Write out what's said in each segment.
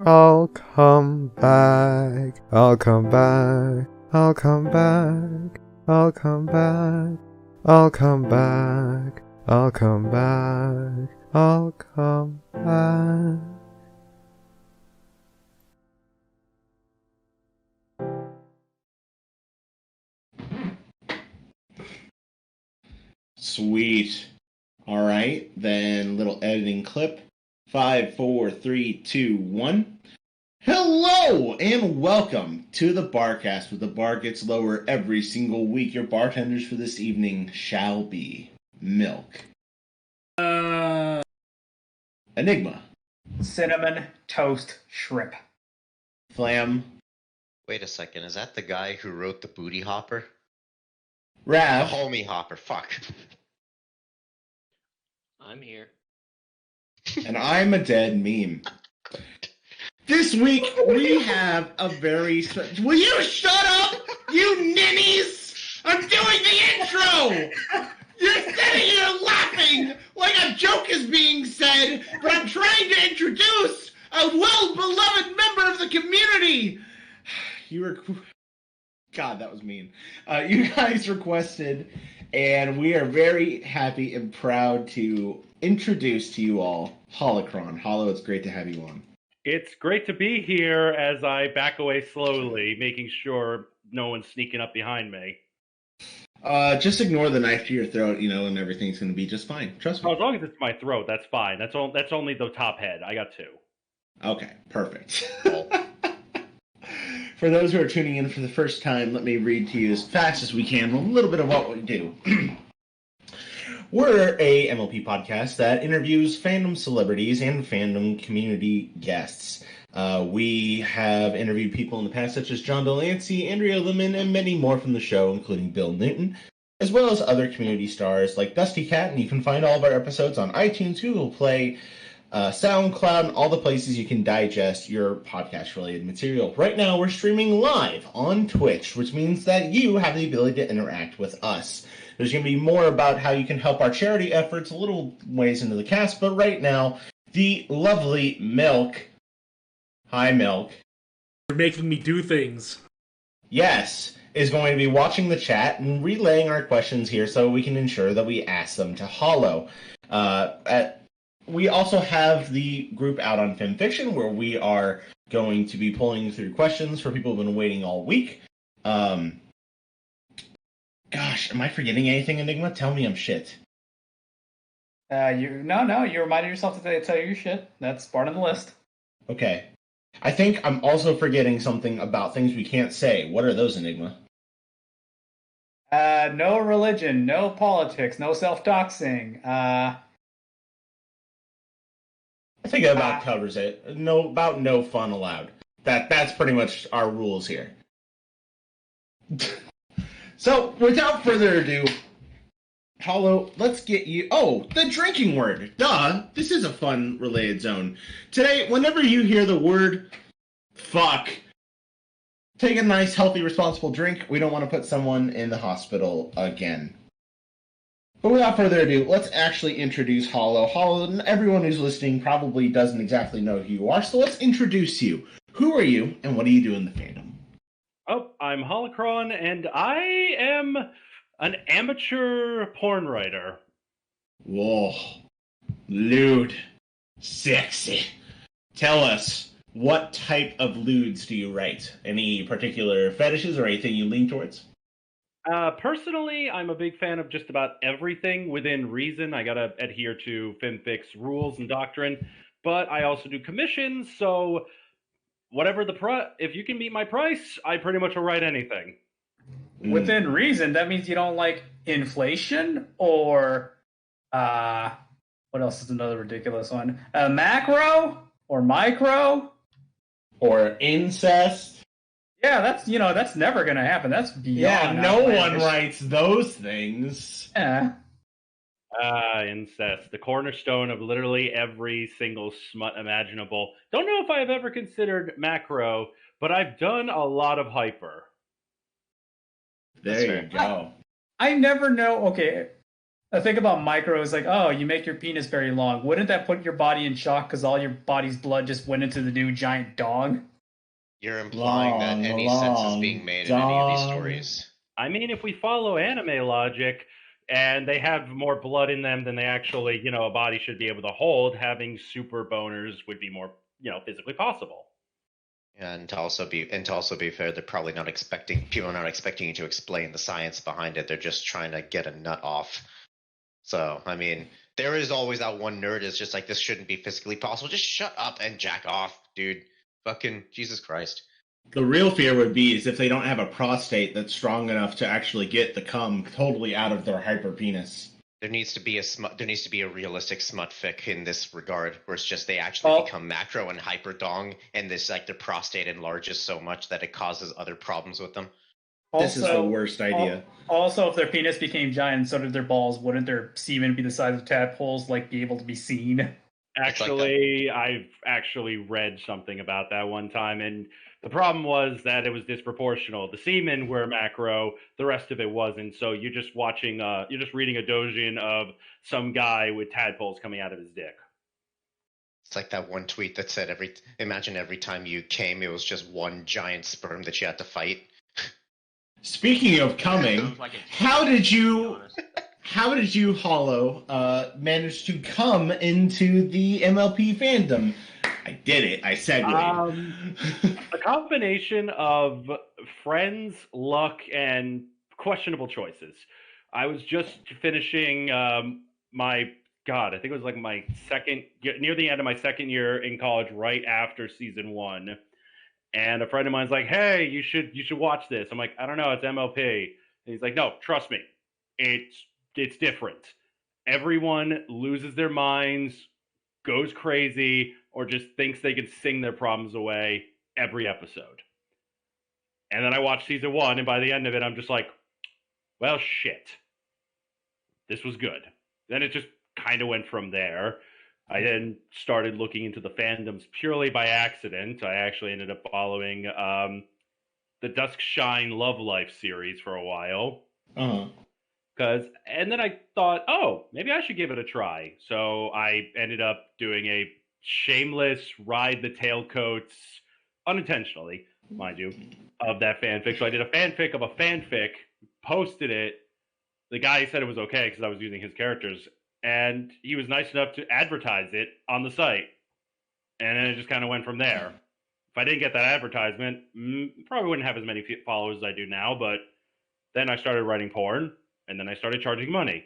I'll come back. I'll come back. I'll come back. I'll come back. I'll come back. I'll come back. I'll come back. Sweet. All right, then little editing clip. 5, 4, 3, 2, 1. Hello and welcome to the Barcast, where the bar gets lower every single week. Your bartenders for this evening shall be Milk, Enigma, Cinnamon toast shrimp. Flam, Wait a second, is that the guy who wrote the Booty Hopper? The Rav, Homie Hopper, fuck. I'm here. and I'm a dead meme. This week we have a very will you shut up, you ninnies? I'm doing the intro! You're sitting here laughing like a joke is being said, but I'm trying to introduce a well-beloved member of the community. God, that was mean. You guys requested, and we are very happy and proud to introduce to you all Holocron. Holo, it's great to have you on. It's great to be here as I back away slowly, making sure no one's sneaking up behind me. Just ignore the knife to your throat, and everything's going to be just fine. Trust me. As long as it's my throat, that's fine. That's only the top head. I got two. Okay, perfect. For those who are tuning in for the first time, let me read to you as fast as we can a little bit of what we do. We're a MLP podcast that interviews fandom celebrities and fandom community guests. We have interviewed people in the past such as John Delancey, Andrea Lemon, and many more from the show, including Bill Newton, as well as other community stars like Dusty Cat, and you can find all of our episodes on iTunes, Google Play, SoundCloud, and all the places you can digest your podcast-related material. Right now, we're streaming live on Twitch, which means that you have the ability to interact with us. There's going to be more about how you can help our charity efforts a little ways into the cast, but right now, the lovely Milk. Hi, Milk. You're making me do things. Yes, is going to be watching the chat and relaying our questions here so we can ensure that we ask them to Hollow. We also have the group out on FimFiction, where we are going to be pulling through questions for people who've been waiting all week. Gosh, am I forgetting anything, Enigma? Tell me I'm shit. You reminded yourself to tell your shit. That's part of the list. Okay. I think I'm also forgetting something about things we can't say. What are those, Enigma? No religion, no politics, no self-doxing. I think that about covers it. No fun allowed. That's pretty much our rules here. So, without further ado, Hollow, let's get you... Oh, the drinking word. Duh. This is a fun related zone. Today, whenever you hear the word fuck, take a nice, healthy, responsible drink. We don't want to put someone in the hospital again. But without further ado, let's actually introduce Hollow. Hollow, everyone who's listening probably doesn't exactly know who you are, so let's introduce you. Who are you, and what do you do in the fandom? Oh, I'm Holocron, and I am an amateur porn writer. Whoa. Lewd. Sexy. Tell us, what type of lewds do you write? Any particular fetishes or anything you lean towards? Personally, I'm a big fan of just about everything within reason. I gotta adhere to FimFix rules and doctrine, but I also do commissions, so whatever if you can meet my price, I pretty much will write anything. Within reason, that means you don't like inflation or what else is another ridiculous one? Macro or micro or incest. Yeah, that's never gonna happen. That's beyond. Yeah, no one writes those things. Yeah. Incest, the cornerstone of literally every single smut imaginable. Don't know if I've ever considered macro, but I've done a lot of hyper. There you go. I never know. Okay, The thing about micro is like, oh, you make your penis very long. Wouldn't that put your body in shock because all your body's blood just went into the new giant dog? You're implying that any sense is being made in any of these stories. I mean, if we follow anime logic and they have more blood in them than they actually, a body should be able to hold, having super boners would be more, physically possible. And to also be fair, they're probably not expecting people are not expecting you to explain the science behind it. They're just trying to get a nut off. So, I mean, there is always that one nerd is just like, this shouldn't be physically possible. Just shut up and jack off, dude. Fucking Jesus Christ. The real fear would be is if they don't have a prostate that's strong enough to actually get the cum totally out of their hyper penis. There needs to be a realistic smut fic in this regard, where it's just they actually become macro and hyper dong, and this like their prostate enlarges so much that it causes other problems with them. This is the worst idea. Also, if their penis became giant and so did their balls, wouldn't their semen be the size of tadpoles, like be able to be seen? Actually, I've actually read something about that one time, and the problem was that it was disproportional. The semen were macro, the rest of it wasn't. So you're just reading a doujin of some guy with tadpoles coming out of his dick. It's like that one tweet that said imagine every time you came, it was just one giant sperm that you had to fight. Speaking of coming, how did you, Hollow, manage to come into the MLP fandom? I did it. I segued. A combination of friends, luck, and questionable choices. I was just finishing I think it was like near the end of my second year in college, right after season 1. And a friend of mine's like, hey, you should watch this. I'm like, I don't know, it's MLP. And he's like, no, trust me, it's different. Everyone loses their minds, goes crazy, or just thinks they can sing their problems away every episode. And then I watched season 1, and by the end of it, I'm just like, well, shit. This was good. Then it just kind of went from there. I then started looking into the fandoms purely by accident. I actually ended up following the Dusk Shine Love Life series for a while. And then I thought, oh, maybe I should give it a try. So I ended up doing a shameless ride the tailcoats, unintentionally, mind you, of that fanfic. So I did a fanfic of a fanfic, posted it. The guy said it was okay because I was using his characters. And he was nice enough to advertise it on the site. And then it just kind of went from there. If I didn't get that advertisement, probably wouldn't have as many followers as I do now. But then I started writing porn, and then I started charging money.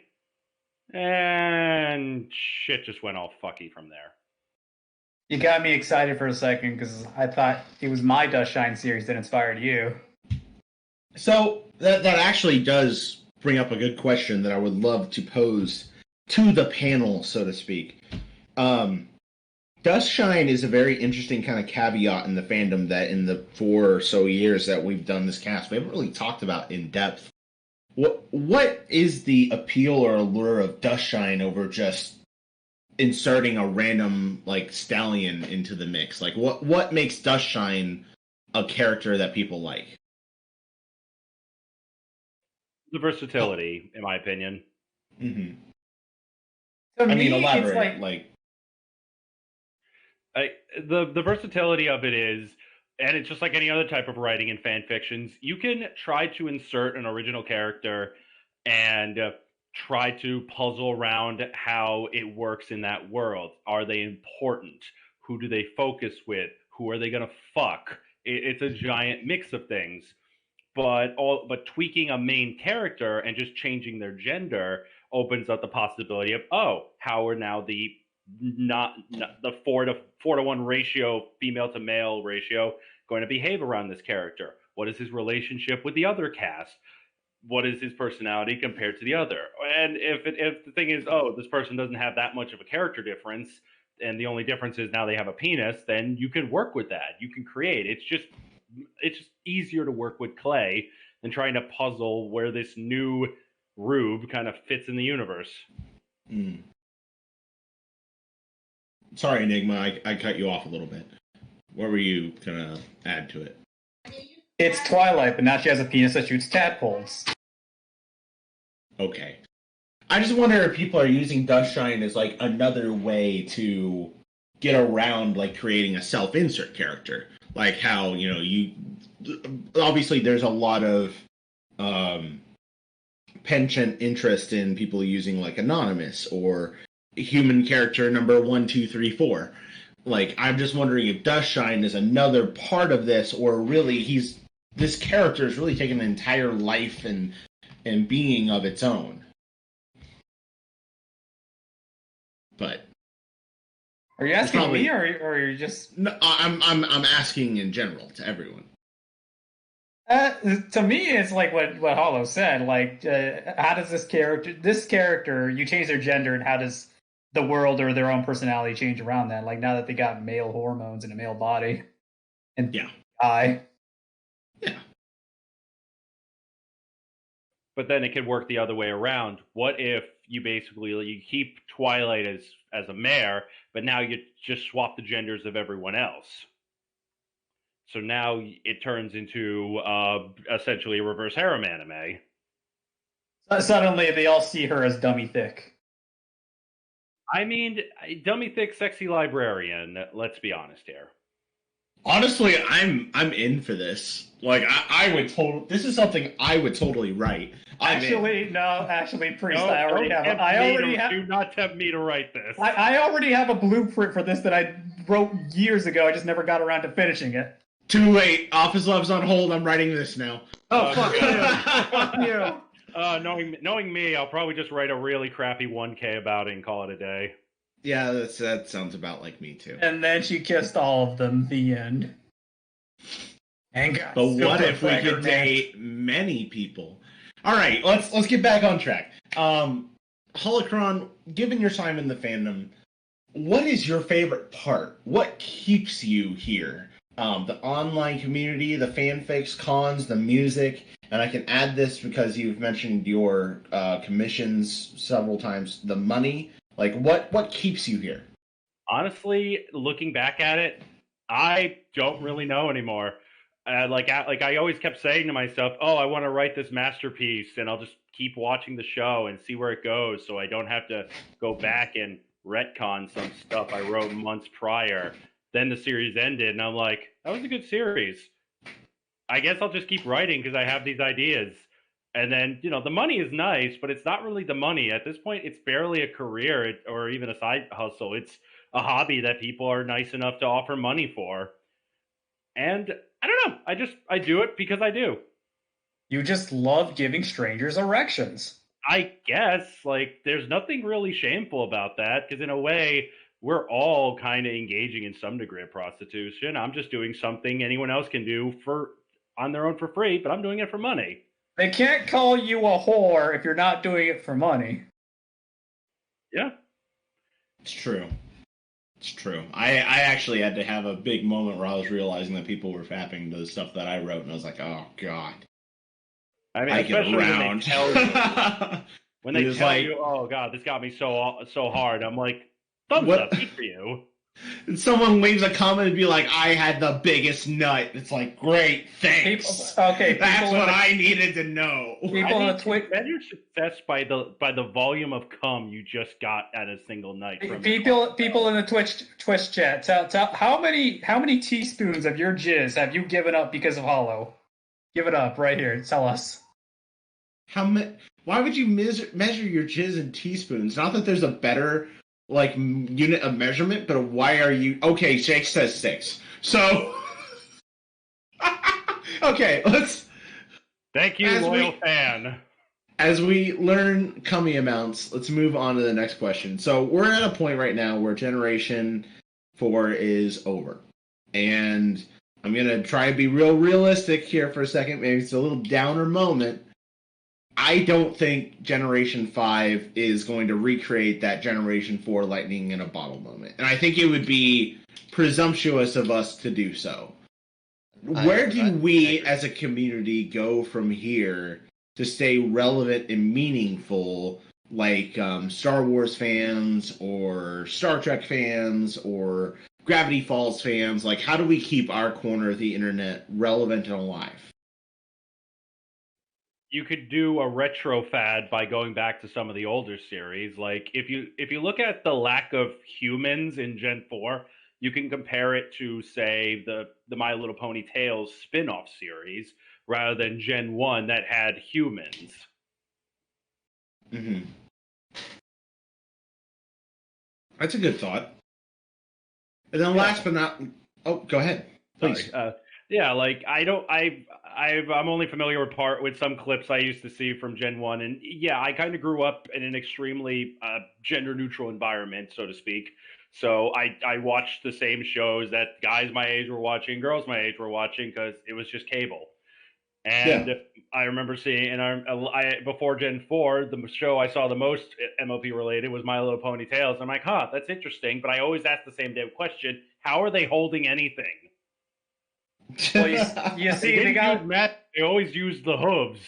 And shit just went all fucky from there. You got me excited for a second because I thought it was my Dust Shine series that inspired you. So that actually does bring up a good question that I would love to pose to the panel, so to speak. Dust Shine is a very interesting kind of caveat in the fandom that in the 4 or so years that we've done this cast, we haven't really talked about in depth. What is the appeal or allure of Dust Shine over just inserting a random like stallion into the mix? Like what makes Dust Shine a character that people like? The versatility, in my opinion. Mm-hmm. To I me, mean, elaborate. The versatility of it is, and it's just like any other type of writing in fan fictions, you can try to insert an original character and try to puzzle around how it works in that world. Are they important? Who do they focus with? Who are they going to fuck? It's a giant mix of things. But tweaking a main character and just changing their gender opens up the possibility of, how are now the 4 to 1 ratio, female to male ratio, going to behave around this character? What is his relationship with the other cast? What is his personality compared to the other? And if the thing is, this person doesn't have that much of a character difference, and the only difference is now they have a penis, then you can work with that. You can create. It's just easier to work with clay than trying to puzzle where this new Rube kind of fits in the universe. Sorry, Enigma, I cut you off a little bit. What were you gonna add to it? It's Twilight, but now she has a penis that shoots tadpoles. Okay. I just wonder if people are using Dust Shine as like another way to get around like creating a self-insert character. Like how, you obviously there's a lot of penchant interest in people using like Anonymous or human character number 1, 2, 3, 4. Like, I'm just wondering if Dust Shine is another part of this, or really this character is really taking an entire life and being of its own. But are you asking me, or are you just? No, I'm asking in general to everyone. To me, it's like what Hollow said. Like, how does this character, you change their gender, and how does the world or their own personality change around that? Like, now that they got male hormones and a male body, and eye. Yeah. But then it could work the other way around. What if you keep Twilight as a mare, but now you just swap the genders of everyone else? So now it turns into essentially a reverse harem anime. Suddenly, they all see her as dummy thick. I mean, dummy thick, sexy librarian. Let's be honest here. Honestly, I'm in for this. Like, I would totally. This is something I would totally write. Priest, I already have. Do not tempt me to write this. I already have a blueprint for this that I wrote years ago. I just never got around to finishing it. Too late. Office Love's on hold. I'm writing this now. Oh, fuck you. Fuck you. Knowing me, I'll probably just write a really crappy 1K about it and call it a day. Yeah, that sounds about like me too. And then she kissed all of them. The end. But what if we could date many people? All right, let's get back on track. Holocron, given your time in the fandom, what is your favorite part? What keeps you here? The online community, the fanfics, cons, the music, and I can add this because you've mentioned your commissions several times. The money, like what keeps you here? Honestly, looking back at it, I don't really know anymore. I always kept saying to myself, "Oh, I want to write this masterpiece, and I'll just keep watching the show and see where it goes, so I don't have to go back and retcon some stuff I wrote months prior." Then the series ended, and I'm like, that was a good series. I guess I'll just keep writing because I have these ideas. And then, the money is nice, but it's not really the money. At this point, it's barely a career or even a side hustle. It's a hobby that people are nice enough to offer money for. And I don't know. I do it because I do. You just love giving strangers erections. I guess. There's nothing really shameful about that because in a way, we're all kind of engaging in some degree of prostitution. I'm just doing something anyone else can do on their own for free, but I'm doing it for money. They can't call you a whore if you're not doing it for money. Yeah. It's true. It's true. I actually had to have a big moment where I was realizing that people were fapping to the stuff that I wrote, and I was like, oh, God. I mean, especially when they tell you, oh, God, this got me so hard. I'm like, thumbs up, good for you. And someone leaves a comment and be like, I had the biggest nut. It's like, great, thanks. That's what I needed to know. People on Twitch measure success by the volume of cum you just got at a single night. People in the Twitch chat, tell how many teaspoons of your jizz have you given up because of Hollow? Give it up right here. Tell us. Why would you measure your jizz in teaspoons? Not that there's a better unit of measurement, but why are you... Okay, Jake says 6. So... okay, let's... Thank you, loyal fan. As we learn cummy amounts, let's move on to the next question. So we're at a point right now where Generation 4 is over. And I'm going to try to be real realistic here for a second. Maybe it's a little downer moment. I don't think Generation 5 is going to recreate that Generation 4 lightning in a bottle moment. And I think it would be presumptuous of us to do so. Where do we as a community go from here to stay relevant and meaningful, like Star Wars fans or Star Trek fans or Gravity Falls fans? Like, how do we keep our corner of the internet relevant and alive? you could do a retro fad by going back to some of the older series. Like if you look at the lack of humans in Gen 4, you can compare it to, say, the My Little Pony Tales spin-off series rather than Gen 1 that had humans. Mm-hmm. That's a good thought. And then last but not... Oh, go ahead. Please. Sorry. Yeah, like I'm only familiar with some clips I used to see from Gen 1, and yeah, I kind of grew up in an extremely gender neutral environment, so to speak. So I watched the same shows that guys my age were watching, girls my age were watching, because it was just cable. And Yeah. I remember seeing, and I before Gen 4, the show I saw the most MLP related was My Little Pony Tales. I'm like, huh, that's interesting, but I always ask the same damn question: how are they holding anything? Well, you see, They always use the hooves.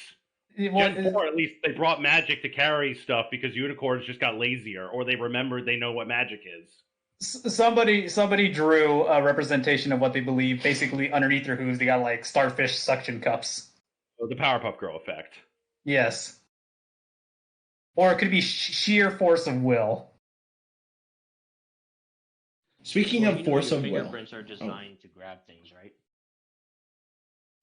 Well, Gen 4, at least, they brought magic to carry stuff because unicorns just got lazier, or they remembered they know what magic is. somebody drew a representation of what they believe. Basically, underneath their hooves, they got like starfish suction cups. So the Powerpuff Girl effect. Yes. Or it could be sheer force of will. Speaking of force of will... fingerprints are designed to grab things, right?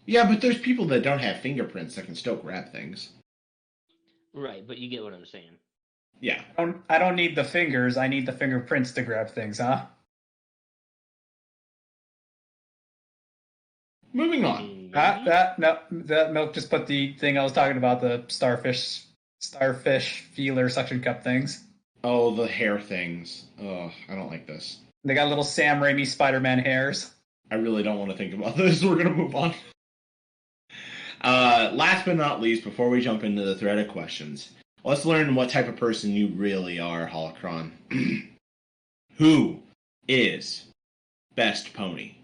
Yeah, but there's people that don't have fingerprints that can still grab things. Right, but you get what I'm saying. Yeah. I don't need the fingers. I need the fingerprints to grab things, huh? Moving on. That milk just put the thing I was talking about, the starfish feeler suction cup things. Oh, the hair things. Oh, I don't like this. They got little Sam Raimi Spider-Man hairs. I really don't want to think about this. We're going to move on. Last but not least, before we jump into the thread of questions, let's learn what type of person you really are, Holocron. Who is best pony?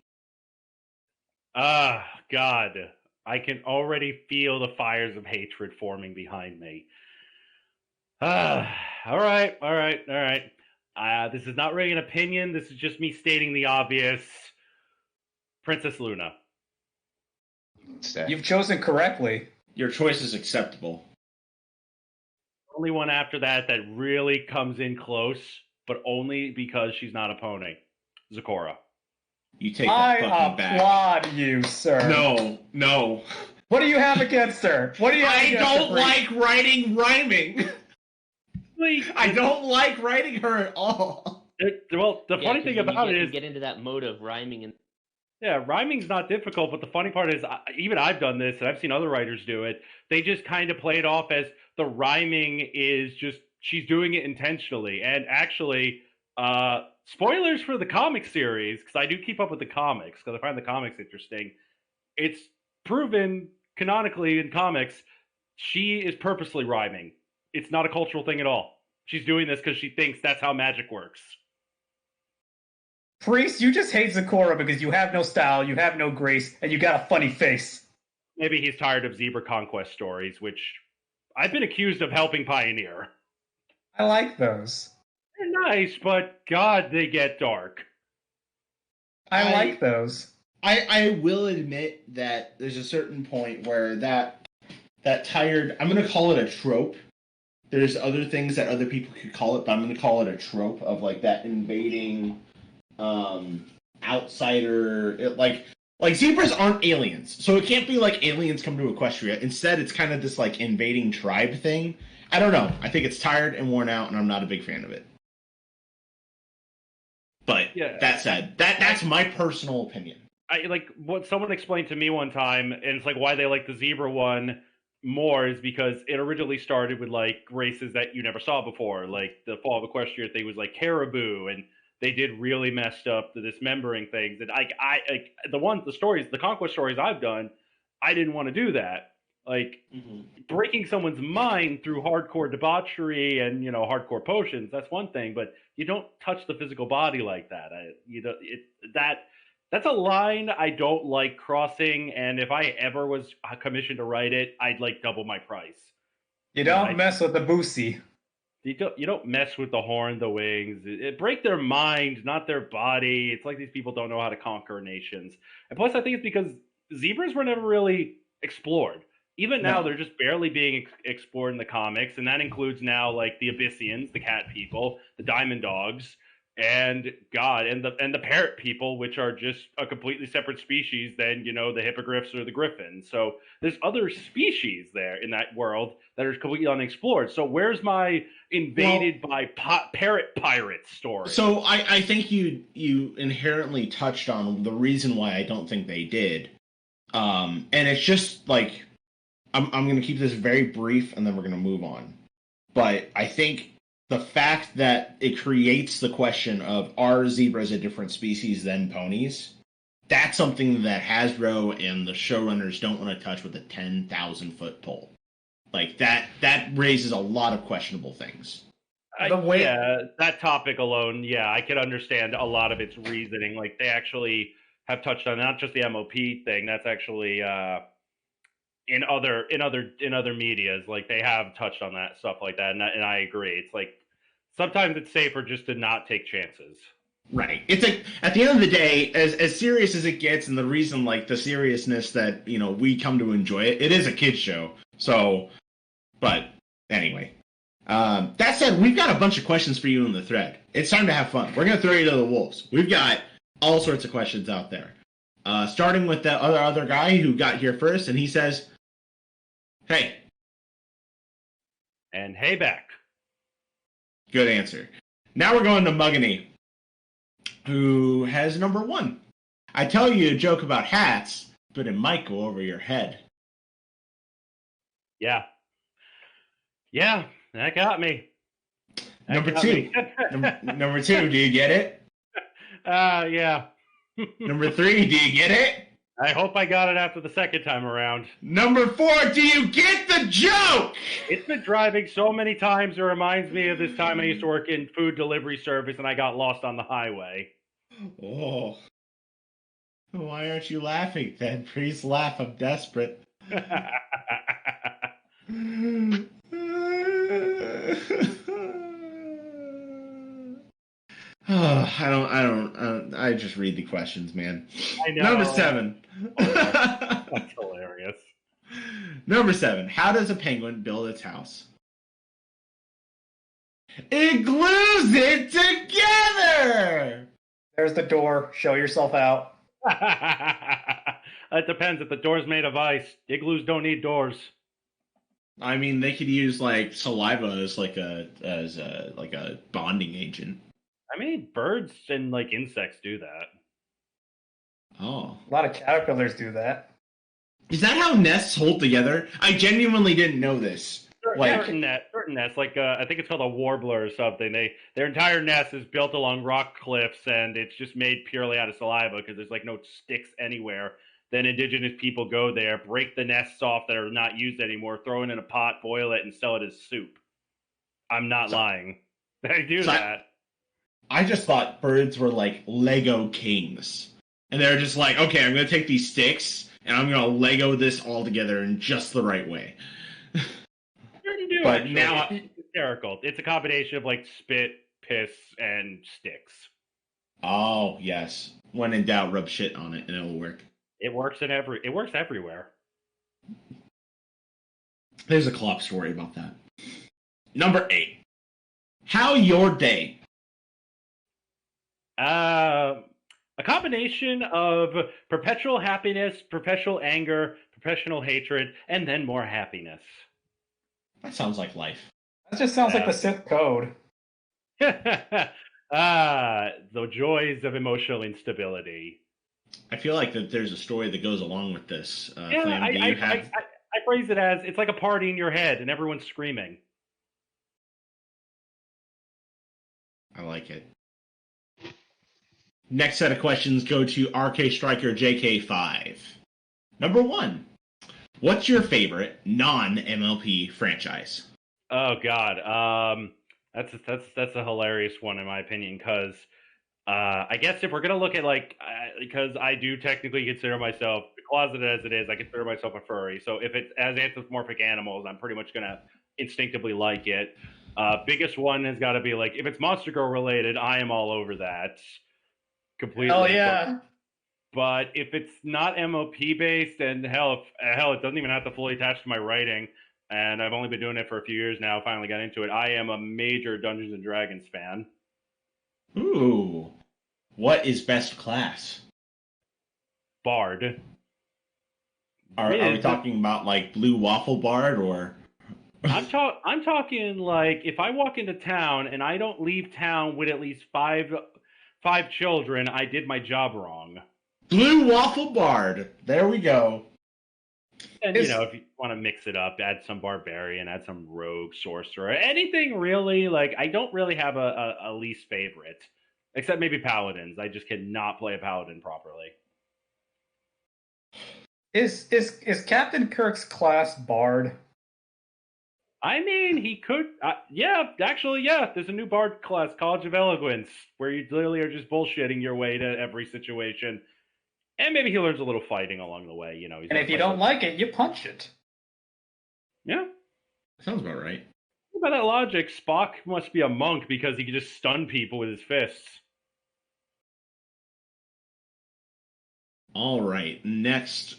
Ah, God. I can already feel the fires of hatred forming behind me. All right. This is not really an opinion. This is just me stating the obvious. Princess Luna. You've chosen correctly. Your choice is acceptable. Only one after that really comes in close, but only because she's not a pony. Zecora. You take that fucking back. I applaud you, sir. No. What do you have against her? What do you have against her? I don't like writing rhyming. I don't like writing her at all. Well, the funny thing about it is... You get into that mode of rhyming and... Yeah, rhyming's not difficult, but the funny part is, even I've done this, and I've seen other writers do it, they just kind of play it off as the rhyming is just, she's doing it intentionally. And actually, spoilers for the comic series, because I do keep up with the comics, because I find the comics interesting. It's proven canonically in comics, she is purposely rhyming. It's not a cultural thing at all. She's doing this because she thinks that's how magic works. Priest, you just hate Zecora because you have no style, you have no grace, and you got a funny face. Maybe he's tired of zebra conquest stories, which I've been accused of helping pioneer. I like those. They're nice, but God, they get dark. I like those. I will admit that there's a certain point where that tired... I'm going to call it a trope. There's other things that other people could call it, but I'm going to call it a trope of like that invading... outsider, like zebras aren't aliens, so it can't be like aliens come to Equestria. Instead, it's kind of this like invading tribe thing. I don't know. I think it's tired and worn out, and I'm not a big fan of it. But yeah, that said, that's my personal opinion. I like what someone explained to me one time, and it's like why they like the zebra one more is because it originally started with like races that you never saw before, like the Fall of Equestria thing was like caribou, and they did really messed up the dismembering things. And the conquest stories I've done, I didn't want to do that. Like breaking someone's mind through hardcore debauchery and hardcore potions. That's one thing, but you don't touch the physical body like that. That's a line I don't like crossing. And if I ever was commissioned to write it, I'd like double my price. You don't mess with the boosie. You don't mess with the horn, the wings. It break their mind, not their body. It's like these people don't know how to conquer nations. And plus, I think it's because zebras were never really explored. Even now, No. they're just barely being explored in the comics, and that includes now like the Abyssians, the cat people, the Diamond Dogs, and the parrot people, which are just a completely separate species than the hippogriffs or the griffins. So there's other species there in that world that are completely unexplored. So where's my invaded by parrot pirates story? So I think you inherently touched on the reason why I don't think they did. And it's just like I'm going to keep this very brief and then we're going to move on. But I think the fact that it creates the question of are zebras a different species than ponies, that's something that Hasbro and the showrunners don't want to touch with a 10,000-foot pole. Like that raises a lot of questionable things. Yeah, that topic alone, yeah, I could understand a lot of its reasoning. Like they actually have touched on not just the MOP thing. That's actually in other medias. Like they have touched on that stuff like that, and I agree. It's like sometimes it's safer just to not take chances. Right. It's like at the end of the day, as serious as it gets, and the reason like the seriousness that we come to enjoy it, it is a kids show. So, but anyway. That said, we've got a bunch of questions for you in the thread. It's time to have fun. We're going to throw you to the wolves. We've got all sorts of questions out there. Starting with the other guy who got here first, and he says, hey. And hey back. Good answer. Now we're going to Muggany, who has number 1. I tell you a joke about hats, but it might go over your head. Yeah. Yeah. That got me. Number 2. Number 2, do you get it? Yeah. Number 3, do you get it? I hope I got it after the second time around. Number 4, do you get the joke? It's been driving so many times, it reminds me of this time I used to work in food delivery service and I got lost on the highway. Oh. Why aren't you laughing then? Please laugh, I'm desperate. I just read the questions, man. I know. Number 7. That's hilarious. Number 7. How does a penguin build its house? It glues it together! There's the door. Show yourself out. It depends. If the door's made of ice, igloos don't need doors. I mean, they could use like saliva as like a bonding agent. I mean, birds and like insects do that. Oh, A lot of caterpillars do that. is that how nests hold together? I genuinely didn't know this. Certain nests, like I think it's called a warbler or something. Their entire nest is built along rock cliffs, and it's just made purely out of saliva because there's like no sticks anywhere. Then indigenous people go there, break the nests off that are not used anymore, throw it in a pot, boil it, and sell it as soup. I'm not lying. They do that. I just thought birds were like Lego kings. And they're just like, okay, I'm going to take these sticks, and I'm going to Lego this all together in just the right way. But now it's hysterical. It's a combination of like spit, piss, and sticks. Oh, yes. When in doubt, rub shit on it, and it'll work. It works everywhere. There's a Klopp story about that. Number 8. How your day? A combination of perpetual happiness, perpetual anger, perpetual hatred, and then more happiness. That sounds like life. That just sounds like the Sith code. The joys of emotional instability. I feel like that there's a story that goes along with this. Yeah, Flam, I phrase it as it's like a party in your head and everyone's screaming. I like it. Next set of questions go to RK Striker JK5. Number 1. What's your favorite non-MLP franchise? Oh God, that's a hilarious one in my opinion because I guess if we're gonna look at because I do technically consider myself closeted as it is, I consider myself a furry. So if it's as anthropomorphic animals, I'm pretty much gonna instinctively like it. Biggest one has got to be like if it's Monster Girl related, I am all over that. Completely. Oh yeah. But if it's not MOP based, and hell, it doesn't even have to fully attach to my writing, and I've only been doing it for a few years now, finally got into it, I am a major Dungeons & Dragons fan. Ooh. What is best class? Bard. Are we talking about like Blue Waffle Bard or? I'm talking like if I walk into town and I don't leave town with at least five children, I did my job wrong. Blue Waffle Bard. There we go. And if you want to mix it up, add some barbarian, add some rogue, sorcerer, anything really. Like I don't really have a least favorite, except maybe paladins. I just cannot play a paladin properly. Is Captain Kirk's class Bard? I mean, he could. Yeah. There's a new Bard class, College of Eloquence, where you literally are just bullshitting your way to every situation. And maybe he learns a little fighting along the way, He's and if you don't like it, you punch it. Yeah. Sounds about right. By that logic, Spock must be a monk because he can just stun people with his fists. All right. Next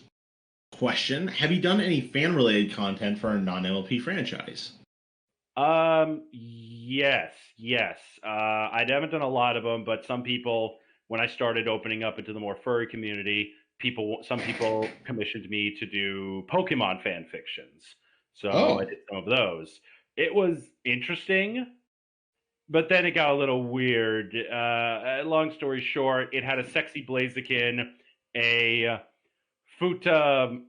question. Have you done any fan-related content for a non-MLP franchise? Yes. I haven't done a lot of them, but some people, when I started opening up into the more furry community, some people commissioned me to do Pokemon fan fictions. So I did some of those. It was interesting, but then it got a little weird. Long story short, it had a sexy Blaziken, a Futa,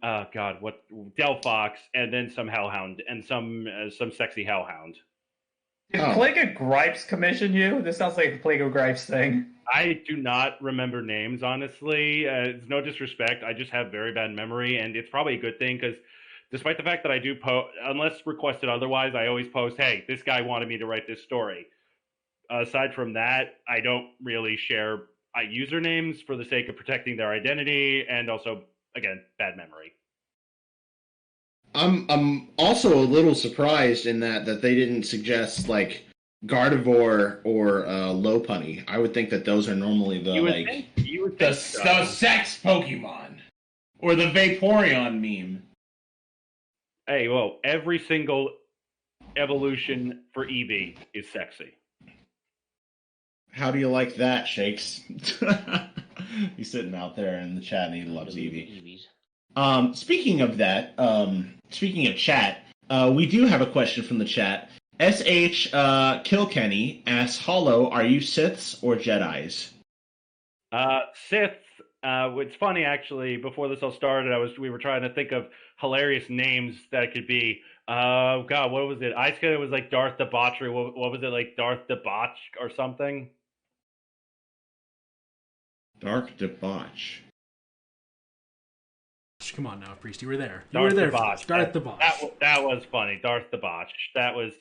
Delphox, and then some Hellhound, and some sexy Hellhound. Did Plague of Gripes commission you? This sounds like the Plague of Gripes thing. I do not remember names, honestly. It's no disrespect. I just have very bad memory, and it's probably a good thing because despite the fact that I do post, unless requested otherwise, I always post, hey, this guy wanted me to write this story. Aside from that, I don't really share usernames for the sake of protecting their identity, and also, again, bad memory. I'm also a little surprised in that they didn't suggest like Gardevoir or Lopunny. I would think that those are normally the sex Pokemon or the Vaporeon meme. Hey, well, every single evolution for Eevee is sexy. How do you like that, Shakes? He's sitting out there in the chat and he loves Eevee. Speaking of that, speaking of chat, we do have a question from the chat. SH Kilkenny asks, Hollow, are you Siths or Jedis? Sith. It's funny actually. Before this all started, we were trying to think of hilarious names that it could be. God, what was it? I said it was like Darth Debauchery. What was it, like Darth Debauch or something? Dark Debauch. Come on now, Priest. You were there. Darth Debauch. Darth Debauch. That was funny. Darth Debauch. That was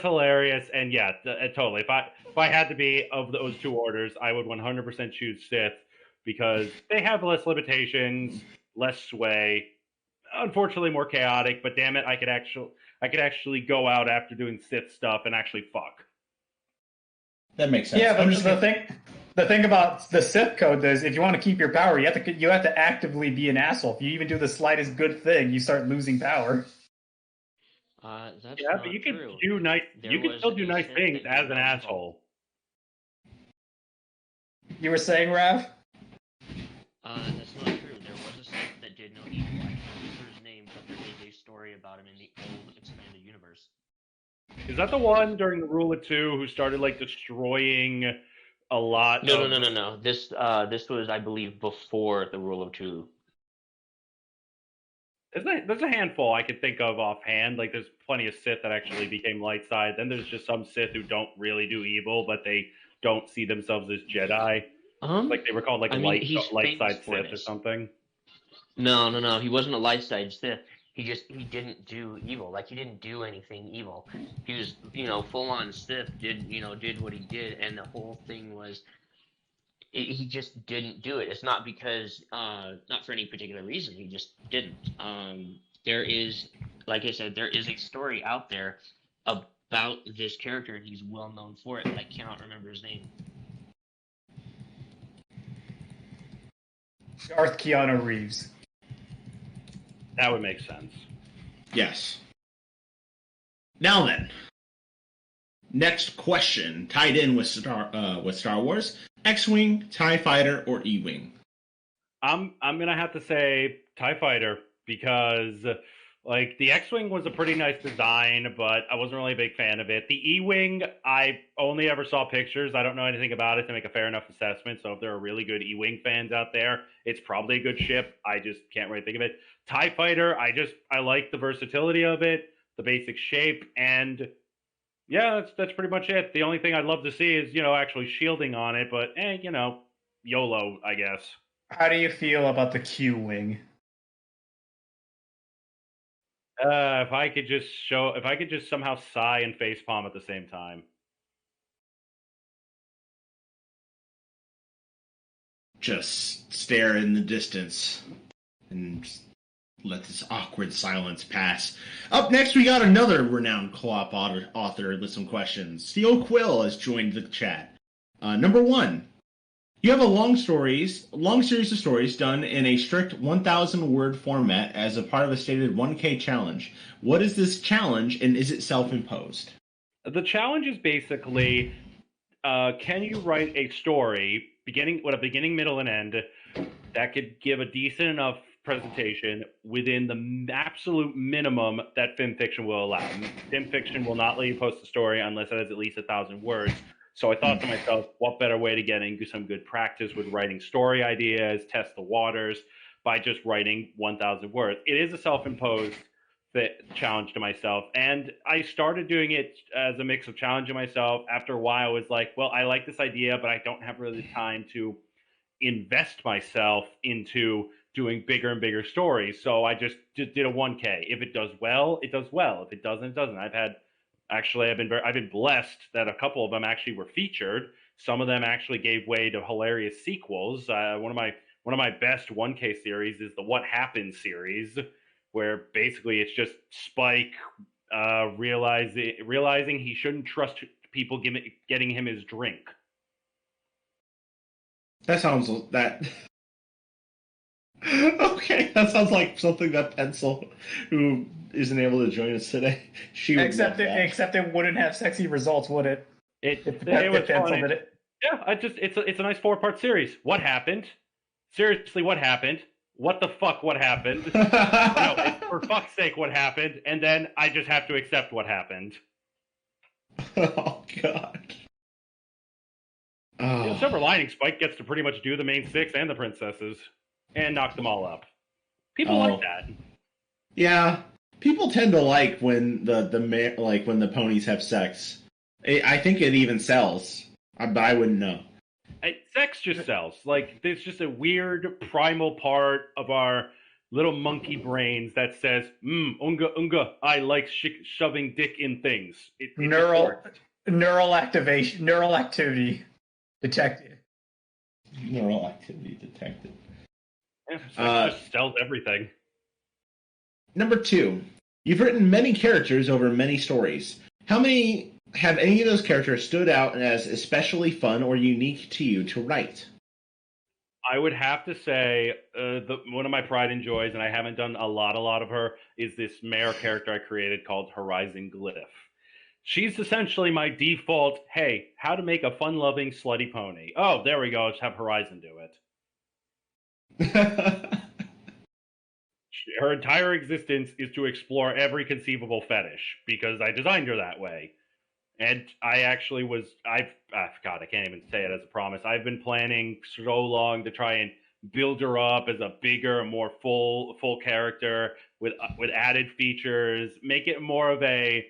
hilarious. And yeah, totally. If I had to be of those two orders, I would 100% choose Sith because they have less limitations, less sway. Unfortunately, more chaotic. But damn it, I could actually go out after doing Sith stuff and actually fuck. That makes sense. Yeah, but the thing about the Sith code is, if you want to keep your power, you have to actively be an asshole. If you even do the slightest good thing, you start losing power. That's yeah, but you can do nice. You can still do nice things as an asshole. You were saying, Rav? That's not true. There was a Sith that did no evil. I can't remember his name, but there is a story about him in the old expanded universe. Is that the one during the Rule of Two who started like destroying a lot? No. This was, I believe, before the Rule of Two. There's a handful I could think of offhand. Like, there's plenty of Sith that actually became light side. Then there's just some Sith who don't really do evil, but they don't see themselves as Jedi. Like they were called like light side Sith or something. No. He wasn't a light side Sith. He didn't do evil. Like, he didn't do anything evil. He was, full on Sith. Did what he did, and the whole thing was, he just didn't do it. It's not because, not for any particular reason. He just didn't. There is, like I said, there is a story out there about this character, and he's well known for it. But I cannot remember his name. Darth Keanu Reeves. That would make sense. Yes. Now then, next question tied in with Star Wars: X-wing, TIE fighter, or E-wing? I'm gonna have to say TIE Fighter because like the X-wing was a pretty nice design, but I wasn't really a big fan of it. The E-wing, I only ever saw pictures. I don't know anything about it to make a fair enough assessment. So if there are really good E-wing fans out there, it's probably a good ship. I just can't really think of it. TIE Fighter, I like the versatility of it, the basic shape, and yeah, that's pretty much it. The only thing I'd love to see is actually shielding on it, but YOLO, I guess. How do you feel about the Q-wing? If I could just somehow sigh and facepalm at the same time. Just stare in the distance and let this awkward silence pass. Up next, we got another renowned co-op author with some questions. Steel Quill has joined the chat. Number one, you have a long series of stories done in a strict 1,000 word format as a part of a stated 1K challenge. What is this challenge, and is it self-imposed? The challenge is basically, can you write a story with a beginning, middle, and end that could give a decent enough presentation within the absolute minimum that FimFiction will allow. FimFiction will not let you post a story unless it has at least 1,000 words. So I thought to myself, what better way to get into some good practice with writing story ideas, test the waters, by just writing 1,000 words. It is a self-imposed challenge to myself. And I started doing it as a mix of challenging myself. After a while, I was like, well, I like this idea, but I don't have really the time to invest myself into doing bigger and bigger stories. So I just did a 1K. If it does well, it does well. If it doesn't, it doesn't. I've been blessed that a couple of them actually were featured. Some of them actually gave way to hilarious sequels. One of my best 1K series is the What Happened series, where basically it's just Spike realizing he shouldn't trust people getting him his drink. That sounds okay. That sounds like something that Pencil, who isn't able to join us today, except it wouldn't have sexy results, would it? It was funny. Yeah, it's a nice 4-part series. What happened? Seriously, what happened? What the fuck? What happened? No, for fuck's sake, what happened? And then I just have to accept what happened. Oh God. Oh. Silver Lining, Spike gets to pretty much do the main 6 and the princesses, and knock them all up. People like that. Yeah, people tend to like when when the ponies have sex. I think it even sells, but I wouldn't know. Sex just sells. Like, there's just a weird primal part of our little monkey brains that says, unga, I like shoving dick in things. Neural activity detected. Neural activity detected. Yeah, sex just sells everything. Number 2, you've written many characters over many stories. Have any of those characters stood out as especially fun or unique to you to write? I would have to say one of my pride and joys, and I haven't done a lot of her, is this mare character I created called Horizon Glyph. She's essentially my default, hey, how to make a fun-loving, slutty pony. Oh, there we go, let's have Horizon do it. Her entire existence is to explore every conceivable fetish, because I designed her that way. And I actually God, I can't even say it as a promise. I've been planning so long to try and build her up as a bigger, more full character with added features, make it more of a,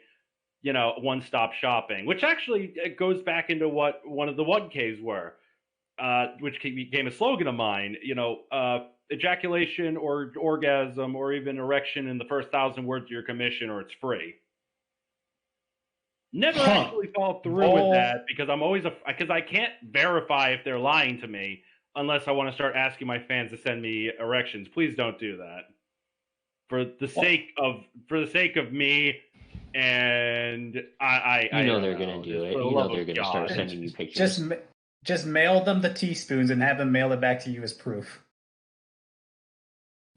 one-stop shopping, which actually goes back into what one of the 1Ks were, which became a slogan of mine, ejaculation or orgasm or even erection in the first 1,000 words of your commission or it's free. Never actually followed through with that because because I can't verify if they're lying to me unless I want to start asking my fans to send me erections. Please don't do that. For the sake of me, and I they're gonna do it. They're gonna start sending you pictures. Just mail them the teaspoons and have them mail it back to you as proof.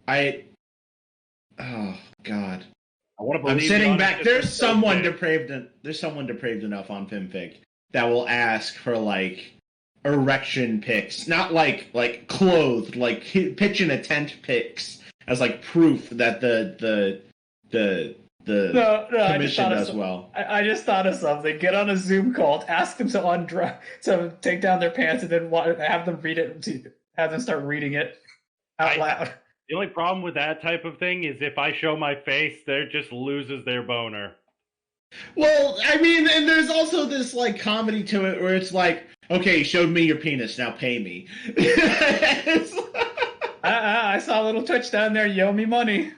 Oh God. I want to I'm believe sitting the back. honest There's system's someone okay. depraved. There's someone depraved enough on FimFic that will ask for like erection pics, not like clothed, like pitch in a tent pics as like proof that the No, I just commission thought of does well. I just thought of something. Get on a Zoom call, ask them to to take down their pants, and then have them read it. Have them start reading it out loud. The only problem with that type of thing is if I show my face, there just loses their boner. Well, I mean, and there's also this like comedy to it where it's like, okay, you showed me your penis, now pay me. I saw a little Twitch down there. You owe me money.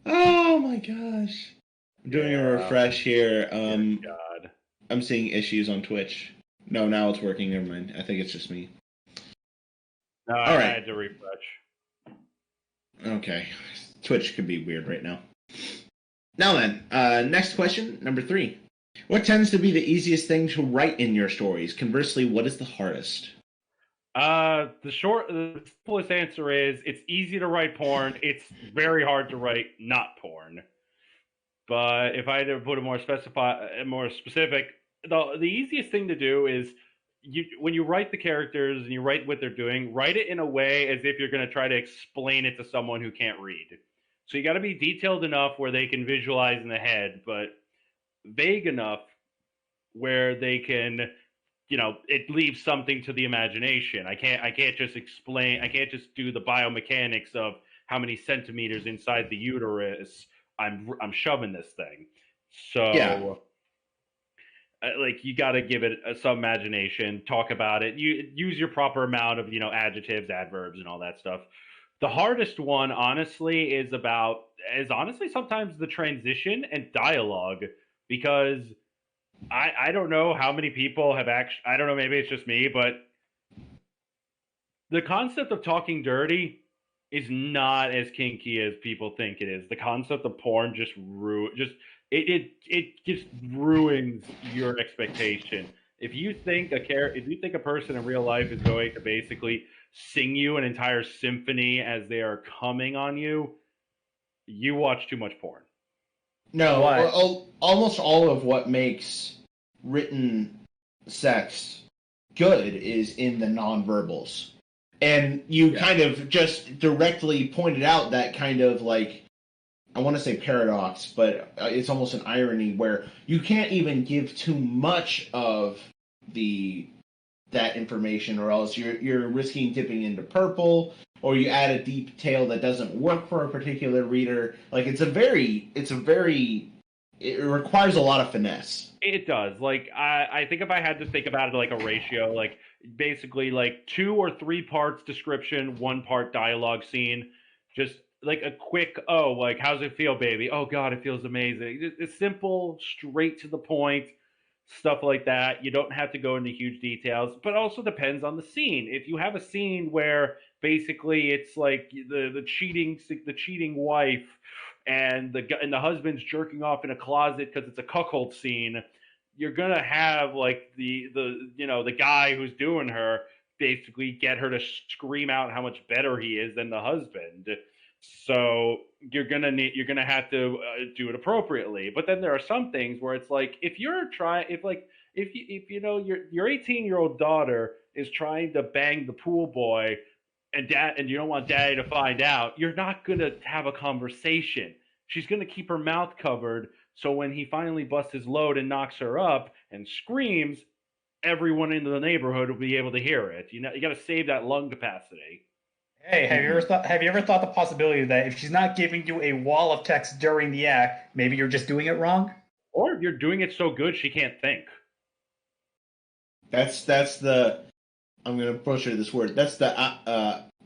Oh my gosh! I'm doing a refresh here. God. I'm seeing issues on Twitch. No, now it's working. Never mind. I think it's just me. No, All I right. had to refresh. Okay. Twitch could be weird right now. Now then, next question, number 3. What tends to be the easiest thing to write in your stories? Conversely, what is the hardest? The simplest answer is it's easy to write porn. It's very hard to write not porn. But if I had to put it more specific, the easiest thing to do is when you write the characters and you write what they're doing, write it in a way as if you're going to try to explain it to someone who can't read. So you got to be detailed enough where they can visualize in the head, but vague enough where they can, it leaves something to the imagination. I can't just explain. I can't just do the biomechanics of how many centimeters inside the uterus I'm shoving this thing. So, Yeah. like, you got to give it some imagination. Talk about it. You use your proper amount of adjectives, adverbs, and all that stuff. The hardest one, honestly, is sometimes the transition and dialogue, because I don't know how many people have actually. I don't know. Maybe it's just me, but the concept of talking dirty is not as kinky as people think it is. The concept of porn just ruins your expectation. If you think a person in real life is going to basically sing you an entire symphony as they are coming on you, you watch too much porn. No, almost all of what makes written sex good is in the nonverbals. And you kind of just directly pointed out that kind of like, I want to say paradox, but it's almost an irony where you can't even give too much of that information, or else you're risking dipping into purple, or you add a detail that doesn't work for a particular reader. Like it requires a lot of finesse. It does. Like I think if I had to think about it like a ratio, like basically like 2 or 3 parts description, 1 part dialogue scene, just like a quick, like how's it feel, baby? Oh God, it feels amazing. It's simple, straight to the point, stuff like that. You don't have to go into huge details, but also depends on the scene. If you have a scene where basically it's like the cheating wife and the husband's jerking off in a closet because it's a cuckold scene, you're gonna have like the guy who's doing her basically get her to scream out how much better he is than the husband. So you're gonna have to do it appropriately. But then there are some things where it's like if your 18-year-old daughter is trying to bang the pool boy, and you don't want daddy to find out, you're not gonna have a conversation. She's gonna keep her mouth covered, so when he finally busts his load and knocks her up and screams, everyone in the neighborhood will be able to hear it. You got to save that lung capacity. Hey, have you ever thought the possibility that if she's not giving you a wall of text during the act, maybe you're just doing it wrong? Or you're doing it so good she can't think. That's the, I'm gonna butcher this word. That's the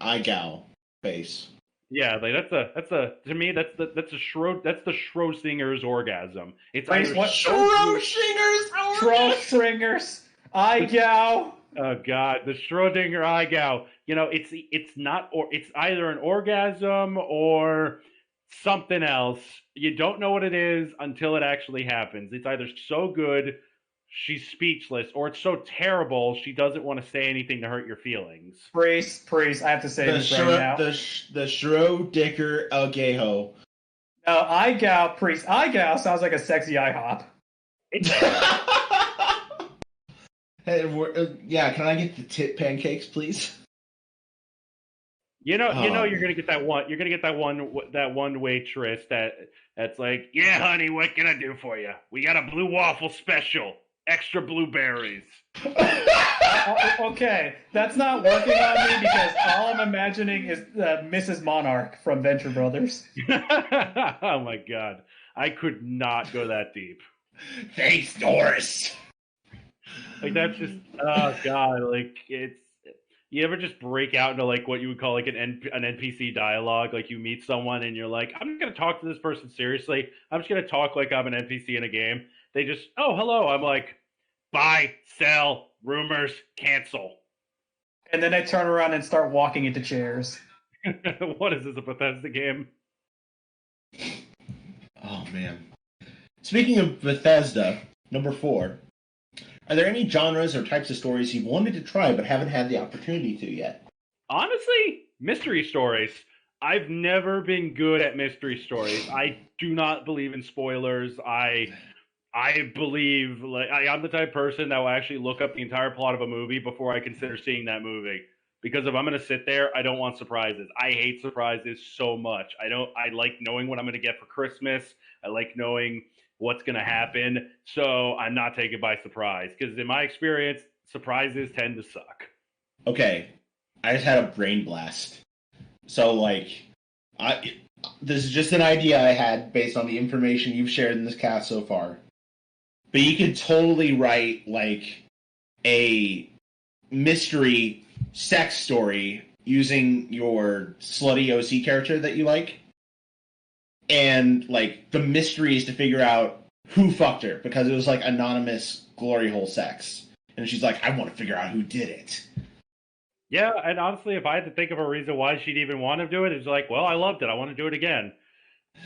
IGAL face. Yeah, like to me that's the Schrodinger's orgasm. It's Wait, what? Schrodinger's IGAL. Oh God, the Schrodinger IGAL. It's not, or it's either an orgasm or something else. You don't know what it is until it actually happens. It's either so good she's speechless, or it's so terrible she doesn't want to say anything to hurt your feelings. Priest, I have to say this right now. The Schro-Dicker Elgeho. No, Priest, sounds like a sexy IHOP. Hey, can I get the tit pancakes, please? You're gonna get that one. You're gonna get that one waitress that's like, yeah, honey, what can I do for you? We got a blue waffle special, extra blueberries. Okay, that's not working on me because all I'm imagining is Mrs. Monarch from Venture Brothers. Oh my god, I could not go that deep. Thanks, Doris. Like that's just, oh god, like it's. You ever just break out into like what you would call like an NPC dialogue? Like you meet someone and you're like, I'm just gonna talk to this person seriously. I'm just gonna talk like I'm an NPC in a game. They just, oh hello. I'm like, buy, sell, rumors, cancel. And then I turn around and start walking into chairs. What is this, a Bethesda game? Oh man. Speaking of Bethesda, number 4. Are there any genres or types of stories you've wanted to try but haven't had the opportunity to yet? Honestly, mystery stories. I've never been good at mystery stories. I do not believe in spoilers. I believe, like, I'm the type of person that will actually look up the entire plot of a movie before I consider seeing that movie. Because if I'm going to sit there, I don't want surprises. I hate surprises so much. I like knowing what I'm going to get for Christmas. I like knowing what's going to happen, so I'm not taken by surprise. Because in my experience, surprises tend to suck. Okay, I just had a brain blast. So, like, this is just an idea I had based on the information you've shared in this cast so far. But you could totally write, like, a mystery sex story using your slutty OC character that you like. And, like, the mystery is to figure out who fucked her, because it was, like, anonymous glory hole sex. And she's like, I want to figure out who did it. Yeah, and honestly, if I had to think of a reason why she'd even want to do it, it's like, well, I loved it. I want to do it again.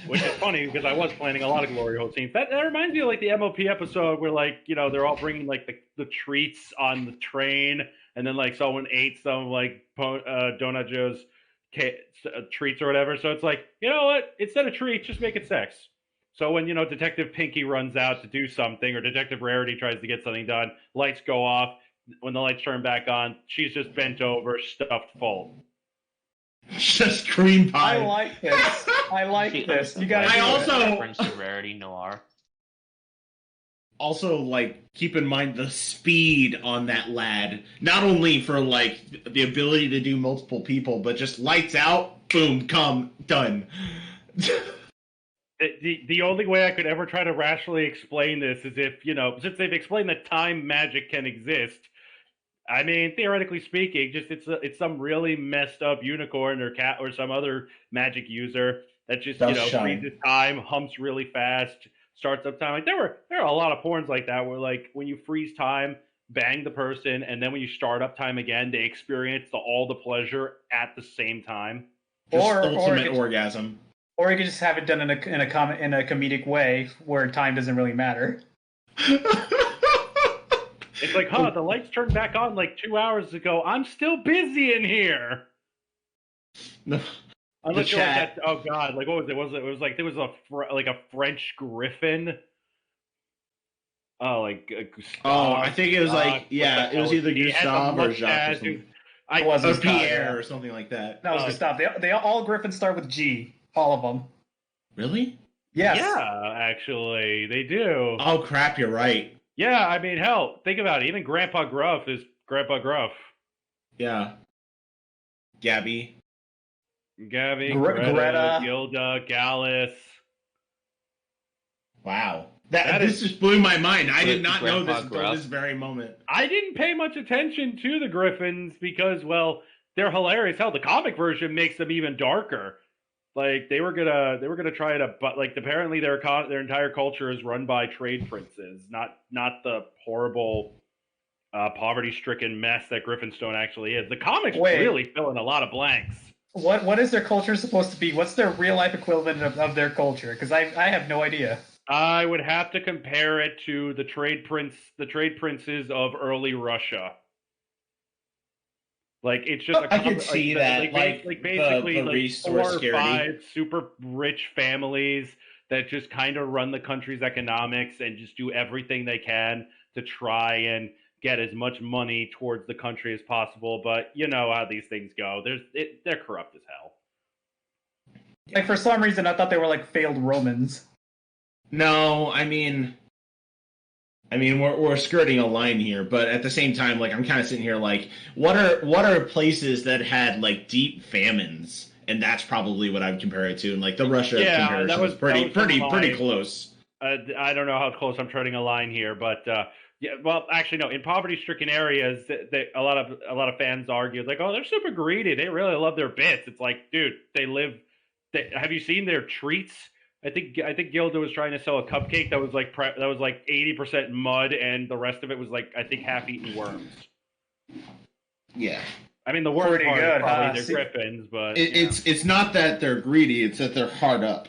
Which is funny, because I was planning a lot of glory hole scenes. That reminds me of, like, the MOP episode where, like, you know, they're all bringing, like, the treats on the train, and then, like, someone ate some, like, Donut Joe's treats or whatever. So it's like, you know what? Instead of treats, just make it sex. So when, you know, Detective Pinky runs out to do something, or Detective Rarity tries to get something done, lights go off. When the lights turn back on, she's just bent over, stuffed full. Just cream pie. I like this. I like this. You gotta. I also Prince of Rarity Noir. Also, like, keep in mind the speed on that lad. Not only for, like, the ability to do multiple people, but just lights out, boom, come, done. The only way I could ever try to rationally explain this is if, you know, since they've explained that time magic can exist, I mean, theoretically speaking, just it's some really messed up unicorn or cat or some other magic user that just, you know, freezes time, humps really fast, starts up time. Like there are a lot of porns like that where, like, when you freeze time, bang the person, and then when you start up time again, they experience all the pleasure at the same time. Just ultimate orgasm. Or you could just have it done in a comedic way where time doesn't really matter. It's like, the lights turned back on like 2 hours ago. I'm still busy in here. No. Unless you're like that, oh god, like what was it? It was like there was a French griffin. Oh, like Gustave. I think it was like it was either Gustave or Jacques or something. Or Pierre or something like that. That was Gustave. They all griffins start with G. All of them. Really? Yes. Yeah, actually, they do. Oh crap! You're right. Yeah, I mean, hell, think about it. Even Grandpa Gruff is Grandpa Gruff. Yeah. Gabby, Greta, Gilda, Gallus. Wow. This just blew my mind. I did not know this until Gruff. this very moment. I didn't pay much attention to the Griffins because, well, they're hilarious. Hell, the comic version makes them even darker. Like they were gonna try to, but like apparently their entire culture is run by trade princes, not the horrible, poverty-stricken mess that Griffinstone actually is. The comics really fill in a lot of blanks. What is their culture supposed to be? What's their real life equivalent of their culture? Because I have no idea. I would have to compare it to the trade princes of early Russia. Like it's just I could see that, basically the like resource 4 or scarcity. 5 super rich families that just kind of run the country's economics and just do everything they can to try and get as much money towards the country as possible. But you know how these things go. They're corrupt as hell. Like for some reason, I thought they were like failed Romans. No, I mean, we're skirting a line here, but at the same time, like I'm kind of sitting here, like, what are places that had like deep famines, and that's probably what I would compare it to, and like the Russia comparison was pretty close. I don't know how close I'm treading a line here, but yeah, well, actually, no. In poverty-stricken areas, a lot of fans argue like, "Oh, they're super greedy. They really love their bits." It's like, dude, have you seen their treats? I think Gilda was trying to sell a cupcake that was like 80% mud, and the rest of it was like I think half-eaten worms. Yeah, I mean the worm Pretty part good, is probably huh? their griffins, but it's not that they're greedy; it's that they're hard up.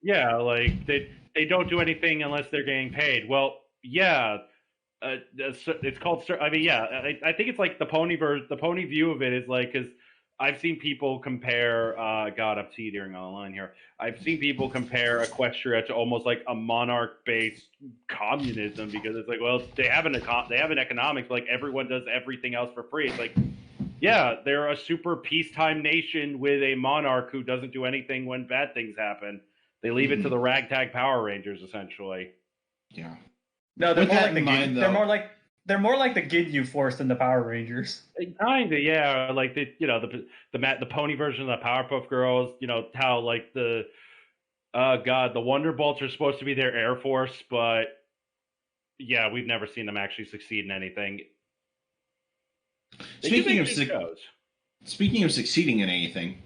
yeah, like they don't do anything unless they're getting paid. Well, yeah. It's called. I mean, yeah. I think it's like the pony The pony view of it is like because I've seen people compare. God, I'm teetering on the line here. I've seen people compare Equestria to almost like a monarch-based communism because it's like, well, they have an economics, but like everyone does everything else for free. It's like, yeah, they're a super peacetime nation with a monarch who doesn't do anything when bad things happen. They leave it to the ragtag Power Rangers, essentially. Yeah. No, they're With more that like in mind, they're though- more like the Ginyu Force than the Power Rangers. Kinda, yeah. Like the pony version of the Powerpuff Girls. You know how like the Wonderbolts are supposed to be their Air Force, but yeah, we've never seen them actually succeed in anything. Speaking of succeeding in anything,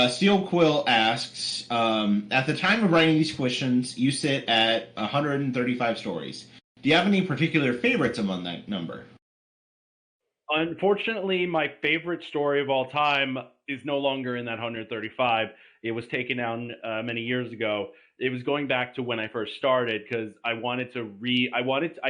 Steel Quill asks, at the time of writing these questions, you sit at 135 stories. Do you have any particular favorites among that number? Unfortunately, my favorite story of all time is no longer in that 135. It was taken down many years ago. It was going back to when I first started because I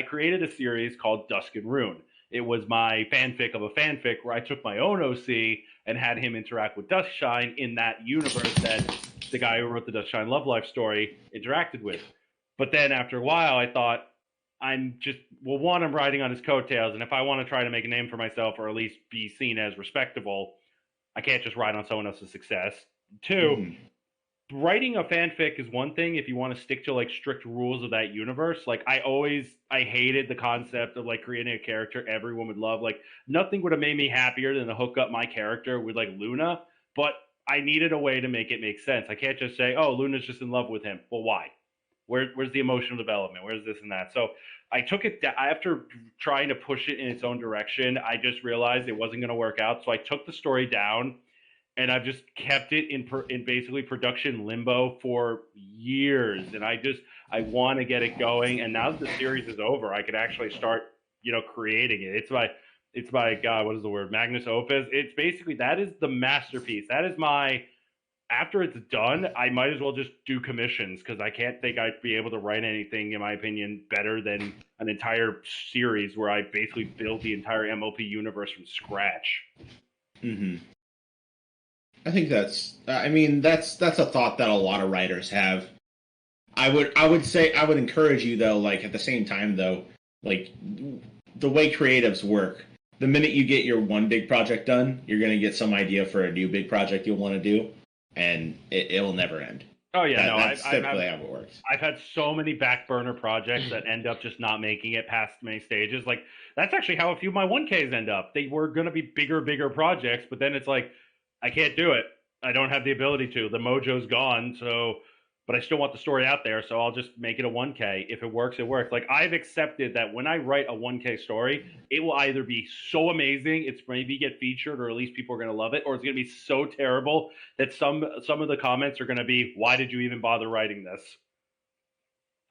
created a series called Dusk and Rune. It was my fanfic of a fanfic where I took my own OC and had him interact with Duskshine in that universe that the guy who wrote the Duskshine Love Life story interacted with. But then after a while, I thought, I'm riding on his coattails, and if I want to try to make a name for myself or at least be seen as respectable, I can't just ride on someone else's success. 2, writing a fanfic is one thing if you want to stick to like strict rules of that universe. Like I hated the concept of like creating a character everyone would love. Like nothing would have made me happier than to hook up my character with like Luna, but I needed a way to make it make sense. I can't just say, oh, Luna's just in love with him. Well, why? Where's the emotional development? Where's this and that? So I took it after trying to push it in its own direction. I just realized it wasn't going to work out. So I took the story down, and I've just kept it in basically production limbo for years. And I want to get it going. And now that the series is over, I could actually start creating it. It's my God, what is the word? Magnus opus. It's basically that is the masterpiece. That is my. After it's done, I might as well just do commissions because I can't think I'd be able to write anything, in my opinion, better than an entire series where I basically built the entire MLP universe from scratch. I think that's a thought that a lot of writers have. I would say I would encourage you though, like at the same time though, like the way creatives work. The minute you get your one big project done, you're going to get some idea for a new big project you'll want to do. And it will never end. Oh yeah, that's typically how it works. I've had so many back burner projects that end up just not making it past many stages. Like that's actually how a few of my 1Ks end up. They were going to be bigger projects, but then it's like I can't do it. I don't have the ability to. The mojo's gone, but I still want the story out there, so I'll just make it a 1K. If it works, it works. Like I've accepted that when I write a 1K story, it will either be so amazing, it's maybe get featured, or at least people are going to love it, or it's going to be so terrible that some of the comments are going to be, "Why did you even bother writing this?"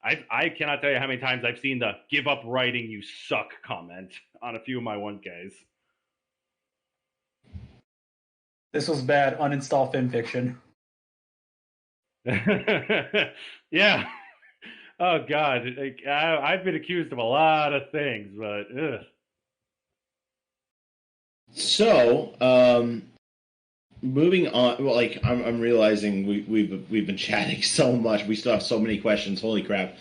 I cannot tell you how many times I've seen the "give up writing, you suck" comment on a few of my 1Ks. This was bad. Uninstall fanfiction. Yeah. Oh God, I've been accused of a lot of things, but ugh. So, moving on. Well, like I'm realizing we've been chatting so much. We still have so many questions. Holy crap!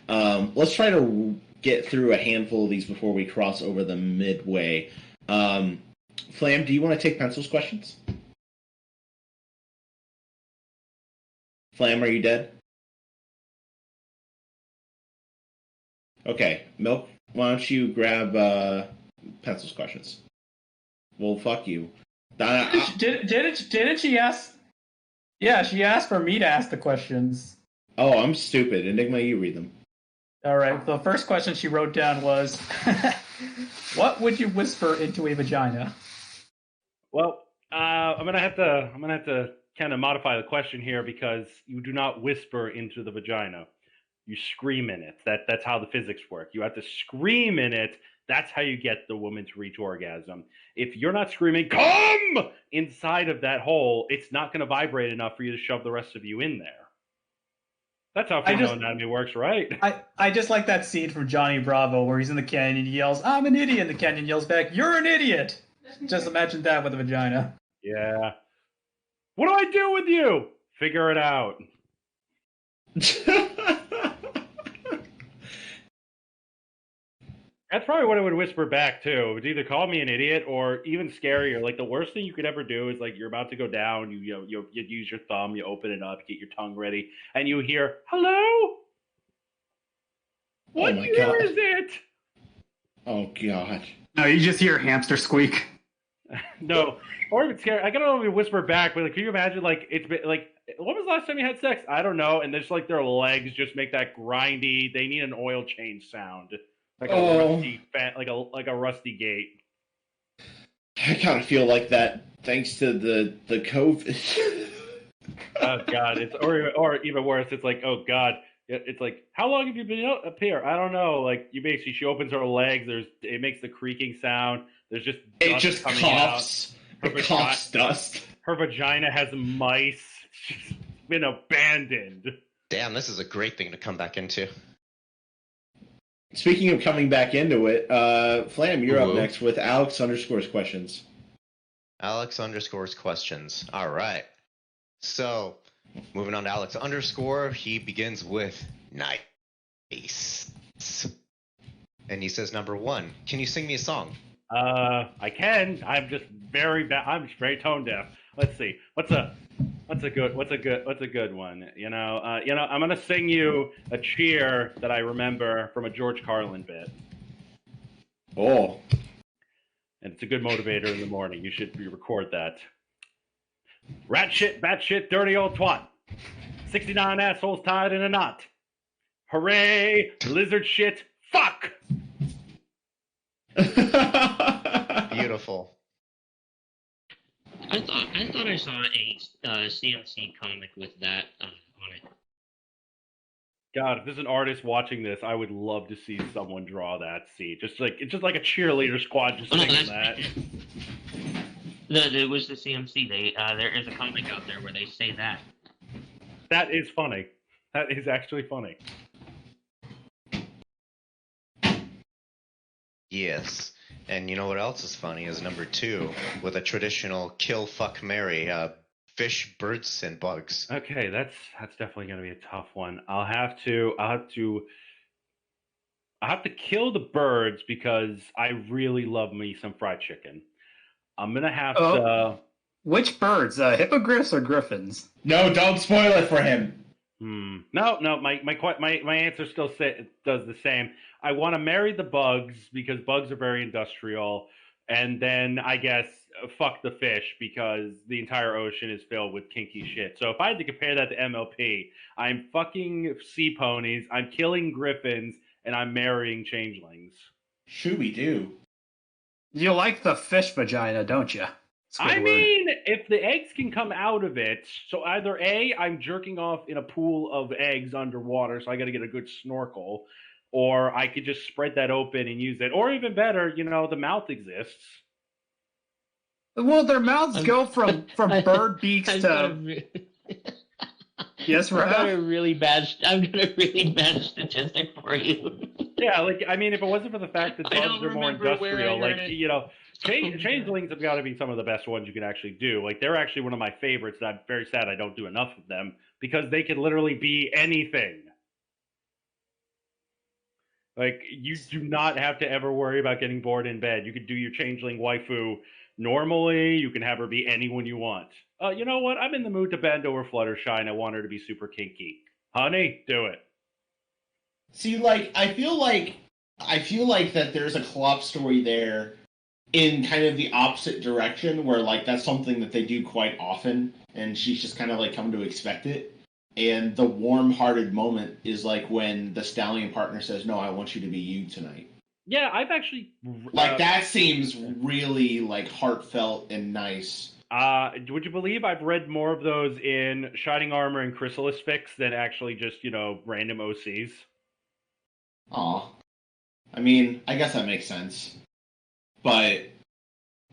Let's try to get through a handful of these before we cross over the midway. Flam, do you want to take Pencil's questions? Flam, are you dead? Okay, Milk, why don't you grab Pencil's questions? Well, fuck you. Didn't she ask? Yeah, she asked for me to ask the questions. Oh, I'm stupid. Enigma, you read them. All right. The first question she wrote down was, "What would you whisper into a vagina?" Well, I'm gonna have to kind of modify the question here because you do not whisper into the vagina. You scream in it. That's how the physics work. You have to scream in it. That's how you get the woman to reach orgasm. If you're not screaming, come inside of that hole, it's not going to vibrate enough for you to shove the rest of you in there. That's how female anatomy works, right? I just like that scene from Johnny Bravo where he's in the canyon, he yells, "I'm an idiot," and the canyon yells back, "You're an idiot." Just imagine that with a vagina. Yeah. What do I do with you? Figure it out. That's probably what I would whisper back too. It would either call me an idiot or even scarier. Like the worst thing you could ever do is like you're about to go down. You use your thumb, you open it up, you get your tongue ready, and you hear hello. What year is it? Oh God. No, you just hear a hamster squeak. No, or even scary. I gotta only whisper back, but like, can you imagine? Like it's been like, when was the last time you had sex? I don't know. And there's like their legs just make that grindy. They need an oil change sound. Like a rusty gate. I kind of feel like that thanks to the COVID. Oh God, it's or even worse. It's like, oh God, it's like, how long have you been up here? I don't know. Like she opens her legs. It makes the creaking sound. There's just it just coughs. It coughs dust. Her vagina has mice. She's been abandoned. Damn, this is a great thing to come back into. Speaking of coming back into it, Flam, you're up next with Alex _'s questions. Alex _ questions. All right. So, moving on to Alex _, he begins with nice. And he says, number 1, can you sing me a song? I can. I'm just very bad. I'm just very tone deaf. Let's see. What's a good one? You know, I'm gonna sing you a cheer that I remember from a George Carlin bit. Oh. And it's a good motivator in the morning. You should record that. Rat shit, bat shit, dirty old twat. 69 assholes tied in a knot. Hooray! Lizard shit. Fuck! Beautiful. I thought I saw a CMC comic with that on it. God, if there's an artist watching this, I would love to see someone draw that scene. It's just like a cheerleader squad just singing that. It was the CMC. There is a comic out there where they say that. That is funny. That is actually funny. Yes. And you know what else is funny is number 2 with a traditional kill, fuck, marry, fish, birds, and bugs. Okay, that's definitely going to be a tough one. I'll have to kill the birds because I really love me some fried chicken. I'm going to have to. Which birds? Hippogriffs or griffins? No, don't spoil it for him. No. My answer still does the same. I want to marry the bugs because bugs are very industrial, and then I guess fuck the fish because the entire ocean is filled with kinky shit. So if I had to compare that to MLP, I'm fucking sea ponies, I'm killing griffins, and I'm marrying changelings. Shooby-doo. You like the fish vagina, don't you? I mean, if the eggs can come out of it, so either A, I'm jerking off in a pool of eggs underwater, so I got to get a good snorkel, or I could just spread that open and use it. Or even better, the mouth exists. Well, their mouths go from bird beaks to... Yes, I've got a Raph? really bad statistic for you. Yeah, like, I mean, if it wasn't for the fact that I bugs don't are more remember where I industrial, like, heard it. you know, Oh, God. changelings have got to be some of the best ones you can actually do. Like, they're actually one of my favorites, and I'm very sad I don't do enough of them, because they can literally be anything. Like, you do not have to ever worry about getting bored in bed. You could do your changeling waifu normally. You can have her be anyone you want. You know what? I'm in the mood to bend over Fluttershy, and I want her to be super kinky. Honey, do it. See, like, I feel like that there's a co-op story there in kind of the opposite direction, where like that's something that they do quite often, and she's just kind of like come to expect it. And the warm-hearted moment is like when the stallion partner says, "No, I want you to be you tonight." Yeah, I've actually Like that seems really like heartfelt and nice. Would you believe I've read more of those in Shining Armor and Chrysalis Fix than actually just, you know, random OCs? Aw. I mean, I guess that makes sense. But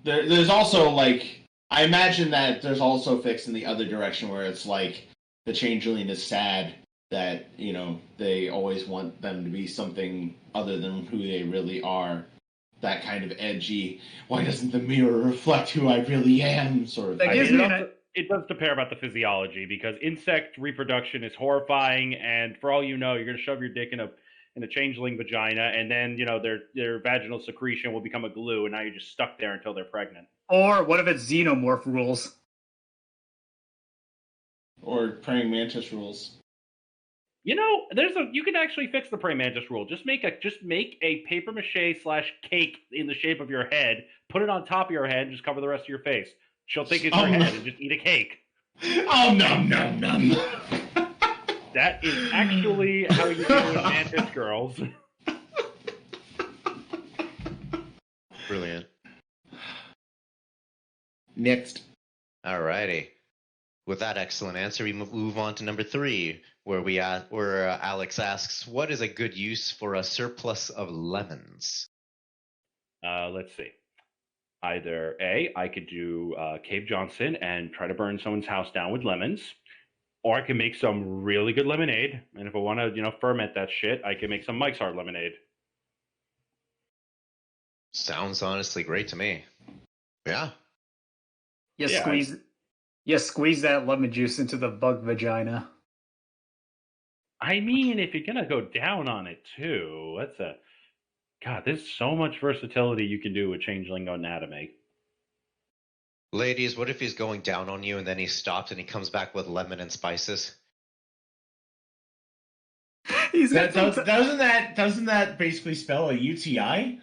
there's also, like, I imagine that there's also fixed in the other direction where it's like the changeling is sad that, you know, they always want them to be something other than who they really are. That kind of edgy, why doesn't the mirror reflect who I really am sort of That thing. gives I mean, me it does depend about the physiology, because insect reproduction is horrifying, and for all you know, you're going to shove your dick in a changeling vagina, and then, you know, their vaginal secretion will become a glue, and now you're just stuck there until they're pregnant. Or what if it's xenomorph rules? Or praying mantis rules. You know, you can actually fix the praying mantis rule. Just make a paper mache / cake in the shape of your head, put it on top of your head, and just cover the rest of your face. She'll think it's your head and just eat a cake. Oh, no. That is actually how you deal with mantis girls. Brilliant. Next. Alrighty. With that excellent answer, we move on to number 3, where Alex asks, "What is a good use for a surplus of lemons?" Let's see. Either A, I could do Cave Johnson and try to burn someone's house down with lemons, or I can make some really good lemonade. And if I want to, you know, ferment that shit, I can make some Mike's Hard lemonade. Sounds honestly great to me. Yeah. You Yeah, squeeze that lemon juice into the bug vagina. I mean, if you're gonna go down on it too, God, there's so much versatility you can do with changeling anatomy. Ladies, what if he's going down on you and then he stops and he comes back with lemon and spices? Doesn't that basically spell a UTI?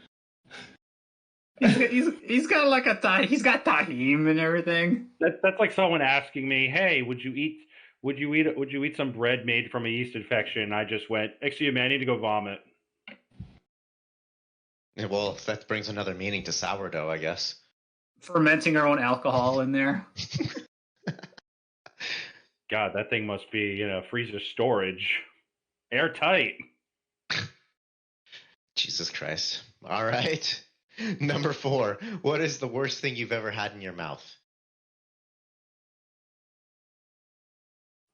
he's got like he's got tahim and everything. That's like someone asking me, "Hey, would you eat some bread made from a yeast infection?" I just went, "Excuse me, I need to go vomit." Yeah, well, that brings another meaning to sourdough, I guess. Fermenting our own alcohol in there. God, that thing must be, you know, freezer storage, airtight. Jesus Christ. All right. Number 4. What is the worst thing you've ever had in your mouth?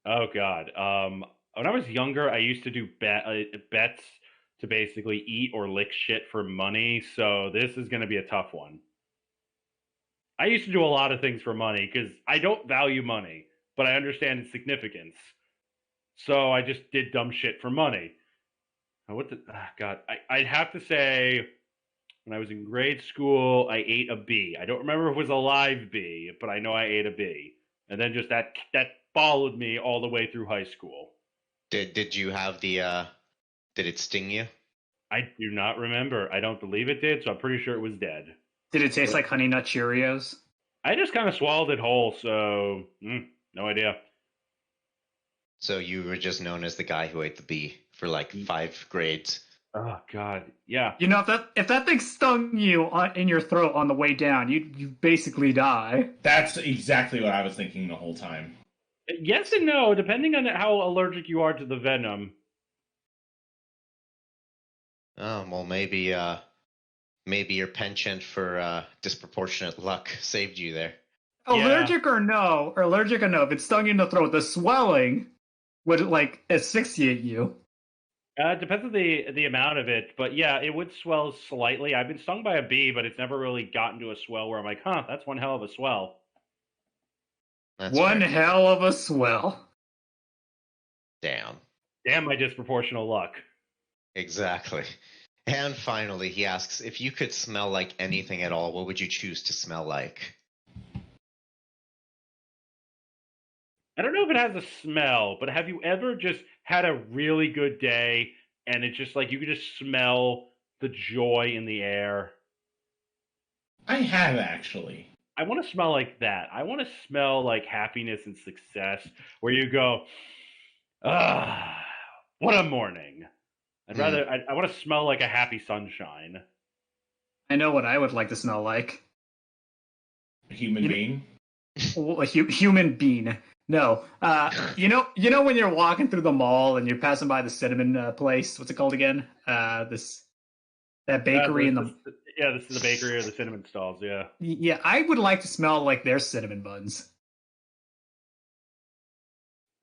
Oh God. When I was younger, I used to do bets to basically eat or lick shit for money. So this is going to be a tough one. I used to do a lot of things for money because I don't value money, but I understand its significance. So I just did dumb shit for money. God, I'd have to say, when I was in grade school, I ate a bee. I don't remember if it was a live bee, but I know I ate a bee. And then just that followed me all the way through high school. Did you have did it sting you? I do not remember. I don't believe it did, so I'm pretty sure it was dead. Did it taste like Honey Nut Cheerios? I just kind of swallowed it whole, so no idea. So you were just known as the guy who ate the bee for like 5 grades. Oh God, yeah. You know, if that thing stung you in your throat on the way down, you basically die. That's exactly what I was thinking the whole time. Yes and no, depending on how allergic you are to the venom. Oh, well, maybe your penchant for disproportionate luck saved you there. Allergic or no, if it stung you in the throat, the swelling Would it, like, asphyxiate you? It depends on the amount of it, but yeah, it would swell slightly. I've been stung by a bee, but it's never really gotten to a swell where I'm like, huh, that's one hell of a swell. That's One fair. hell of a swell. Damn. Damn my disproportional luck. Exactly. And finally, he asks, if you could smell like anything at all, what would you choose to smell like? I don't know if it has a smell, but have you ever just had a really good day and it's just like you could just smell the joy in the air? I have actually. I want to smell like that. I want to smell like happiness and success where you go, ah, what a morning. I'd rather, I want to smell like a happy sunshine. I know what I would like to smell like. A human being? A human bean. No. You know when you're walking through the mall and you're passing by the cinnamon place? What's it called again? That bakery in the. Yeah, this is the bakery or the cinnamon stalls. Yeah. Yeah, I would like to smell like their cinnamon buns.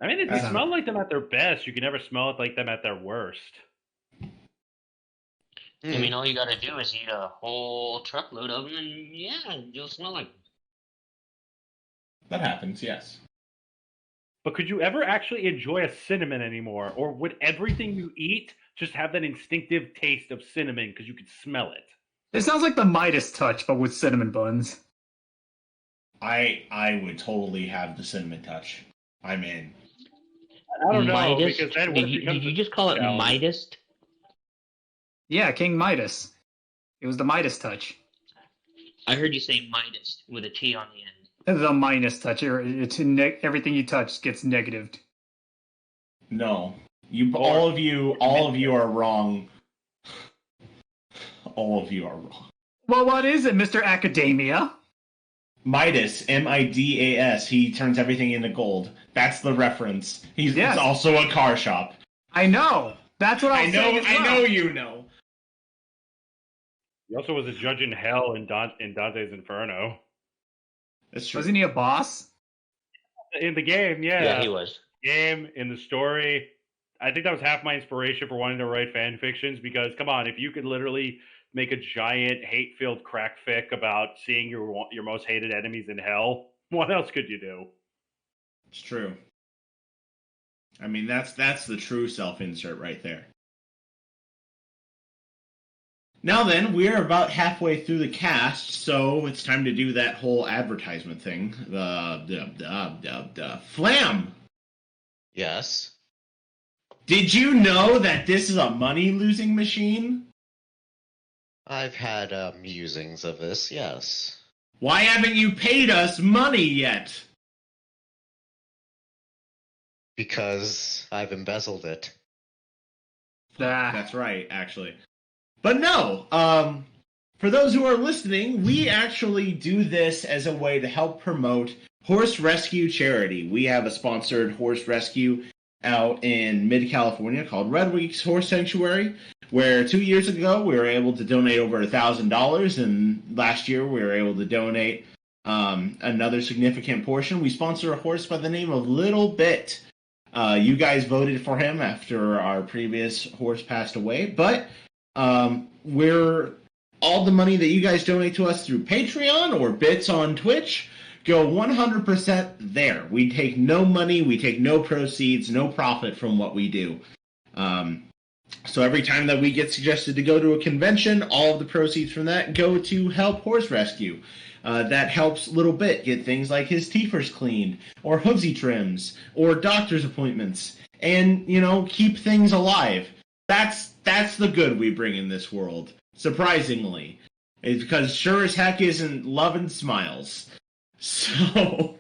I mean, if you smell like them at their best, you can never smell it like them at their worst. I mean, all you gotta do is eat a whole truckload of them, and yeah, you'll smell like. That happens, yes. But could you ever actually enjoy a cinnamon anymore? Or would everything you eat just have that instinctive taste of cinnamon because you could smell it? It sounds like the Midas touch, but with cinnamon buns. I would totally have the cinnamon touch. I'm in. I don't know, Midas? because then Did you just call it Midas? Yeah, King Midas. It was the Midas touch. I heard you say Midas with a T on the end. The minus touch. Everything you touch gets negatived. No. All of you are wrong. All of you are wrong. Well, what is it, Mr. Academia? Midas, Midas. He turns everything into gold. That's the reference. It's also a car shop. I know. That's what I was saying as well. I know you know. He also was a judge in hell in Dante's Inferno. That's true. Wasn't he a boss? In the game, yeah. Yeah, he was. Game, in the story. I think that was half my inspiration for wanting to write fan fictions, because, come on, if you could literally make a giant hate-filled crack fic about seeing your most hated enemies in hell, what else could you do? It's true. I mean, that's the true self-insert right there. Now then, we're about halfway through the cast, so it's time to do that whole advertisement thing. Flam! Yes. Did you know that this is a money-losing machine? I've had musings of this, yes. Why haven't you paid us money yet? Because I've embezzled it. That's right, actually. But no, for those who are listening, we actually do this as a way to help promote horse rescue charity. We have a sponsored horse rescue out in mid-California called Red Weeks Horse Sanctuary, where 2 years ago we were able to donate over $1,000, and last year we were able to donate another significant portion. We sponsor a horse by the name of Little Bit. You guys voted for him after our previous horse passed away, but we're all the money that you guys donate to us through Patreon or bits on Twitch go 100% there. We take no money, we take no proceeds, no profit from what we do. So every time that we get suggested to go to a convention, all of the proceeds from that go to help horse rescue. That helps Little Bit get things like his teethers cleaned, or hoofsy trims, or doctor's appointments, and, keep things alive. That's the good we bring in this world, surprisingly. It's because sure as heck isn't love and smiles. So,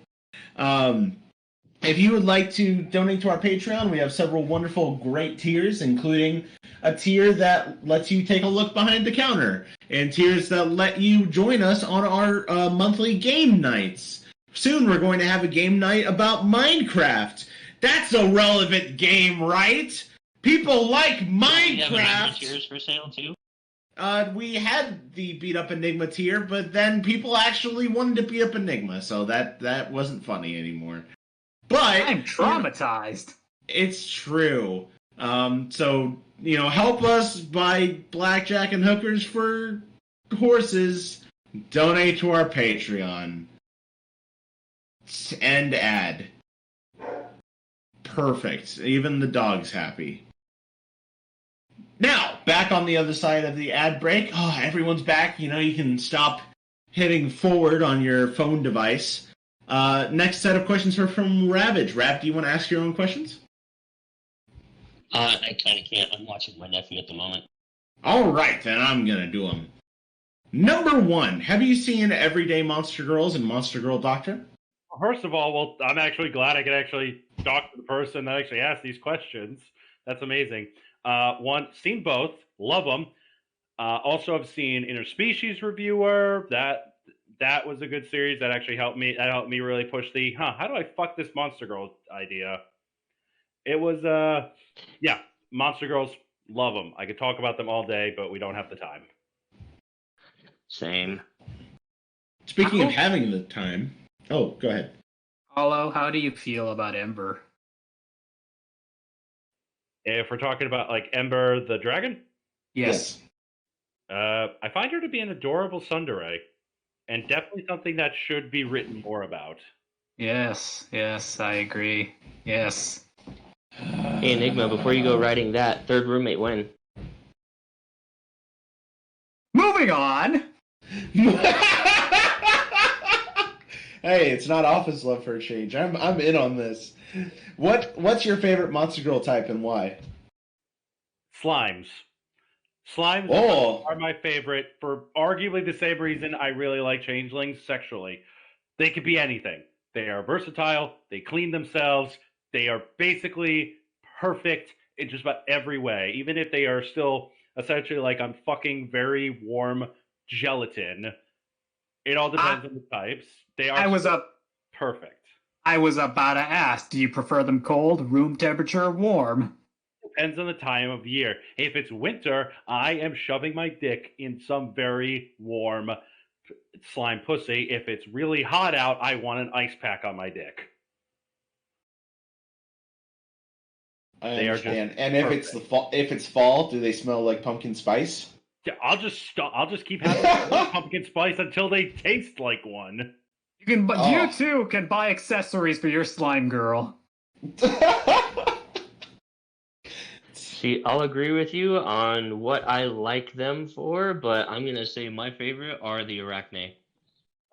if you would like to donate to our Patreon, we have several wonderful, great tiers, including a tier that lets you take a look behind the counter, and tiers that let you join us on our monthly game nights. Soon we're going to have a game night about Minecraft. That's a relevant game, right? People like Minecraft. Do you have tiers for sale too? We had the beat up Enigma tier, but then people actually wanted to beat up Enigma, so that wasn't funny anymore. But I'm traumatized. It's true. So, help us buy blackjack and hookers for horses. Donate to our Patreon. End ad. Perfect. Even the dog's happy. Now, back on the other side of the ad break. Oh, everyone's back. You can stop hitting forward on your phone device. Next set of questions are from Ravage. Rav, do you want to ask your own questions? I kind of can't. I'm watching my nephew at the moment. All right, then I'm going to do them. Number 1, have you seen Everyday Monster Girls and Monster Girl Doctrine? First of all, well, I'm actually glad I could actually talk to the person that actually asked these questions. That's amazing. One, seen both, love them. Also, I've seen Interspecies Reviewer. That was a good series. That actually helped me. That helped me really push the how do I fuck this Monster Girl idea. It was yeah, Monster Girls, love them. I could talk about them all day, but we don't have the time. Same. Speaking of having the time, go ahead. Hollow, how do you feel about Ember? If we're talking about like Ember the Dragon, Yes. I find her to be an adorable tsundere, and definitely something that should be written more about. Yes, I agree. Yes. Hey, Enigma, before you go writing that, third roommate win. Moving on! Hey, it's not office love for a change. I'm in on this. What's your favorite Monster Girl type and why? Slimes. Slimes are my favorite for arguably the same reason I really like changelings sexually. They could be anything. They are versatile. They clean themselves. They are basically perfect in just about every way. Even if they are still essentially like on fucking very warm gelatin. It all depends on the types. They are perfect. I was about to ask, do you prefer them cold, room temperature, or warm? Depends on the time of year. If it's winter, I am shoving my dick in some very warm slime pussy. If it's really hot out, I want an ice pack on my dick. I understand. And if it's fall, do they smell like pumpkin spice? Yeah, I'll just keep having pumpkin spice until they taste like one. You too can buy accessories for your slime girl. See, I'll agree with you on what I like them for, but I'm going to say my favorite are the Arachne.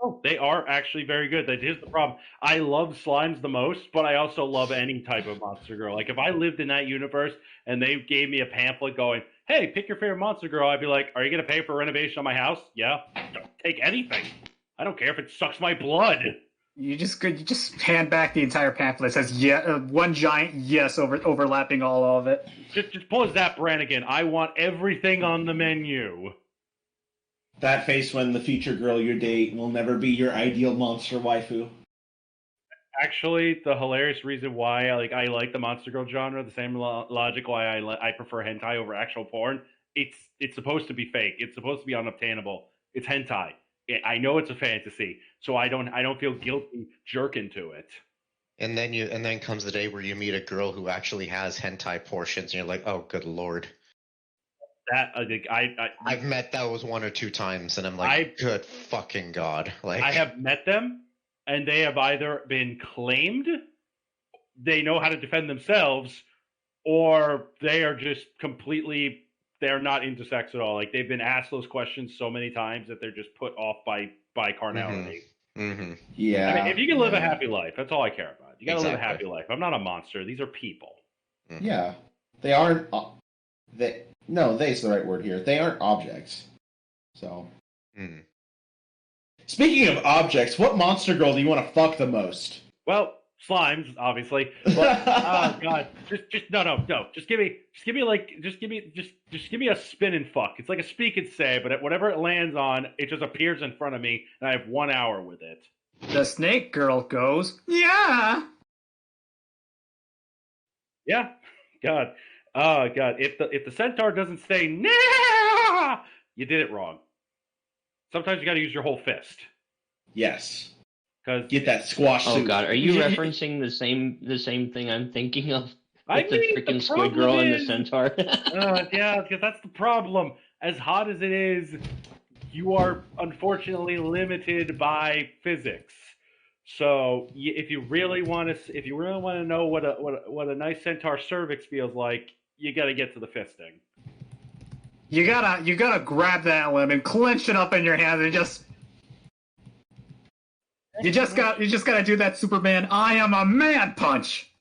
Oh, they are actually very good. Here's the problem. I love slimes the most, but I also love any type of monster girl. Like, if I lived in that universe and they gave me a pamphlet going, hey, pick your favorite monster girl, I'd be like, are you going to pay for a renovation on my house? Yeah. Take anything. I don't care if it sucks my blood. You just hand back the entire pamphlet. It says one giant yes overlapping all of it. Just pull a Zap Brannigan. I want everything on the menu. That face when the future girl you date will never be your ideal monster waifu. Actually, the hilarious reason why I like the monster girl genre, the same logic why I prefer hentai over actual porn. It's supposed to be fake. It's supposed to be unobtainable. It's hentai. I know it's a fantasy, so I don't feel guilty jerking to it. And then comes the day where you meet a girl who actually has hentai portions, and you're like, oh, good lord. That I've met those 1 or 2 times, and I'm like, good fucking god! Like, I have met them, and they have either been claimed, they know how to defend themselves, or they are just completely. They're not into sex at all. Like, they've been asked those questions so many times that they're just put off by carnality. Mm-hmm. Yeah. I mean, if you can live a happy life, that's all I care about. You gotta live a happy life. I'm not a monster. These are people. Mm-hmm. Yeah. They aren't. They's the right word here. They aren't objects. So. Mm. Speaking of objects, what monster girl do you want to fuck the most? Well, slimes, obviously. But, oh god, just give me a spin and fuck. It's like a speak and say, but whatever it lands on, it just appears in front of me, and I have 1 hour with it. The snake girl goes, yeah. Yeah, God, oh god. If the centaur doesn't say nah, you did it wrong. Sometimes you got to use your whole fist. Yes. Because get that squash suit. Oh god, are you referencing the same thing I'm thinking of? I With the mean, freaking the squid problem girl and the is, centaur. yeah, because that's the problem. As hot as it is, you are unfortunately limited by physics. So if you really want to know what a nice centaur cervix feels like, you got to get to the fisting. You gotta grab that limb and clench it up in your hand and you just gotta do that Superman "I am a man" punch.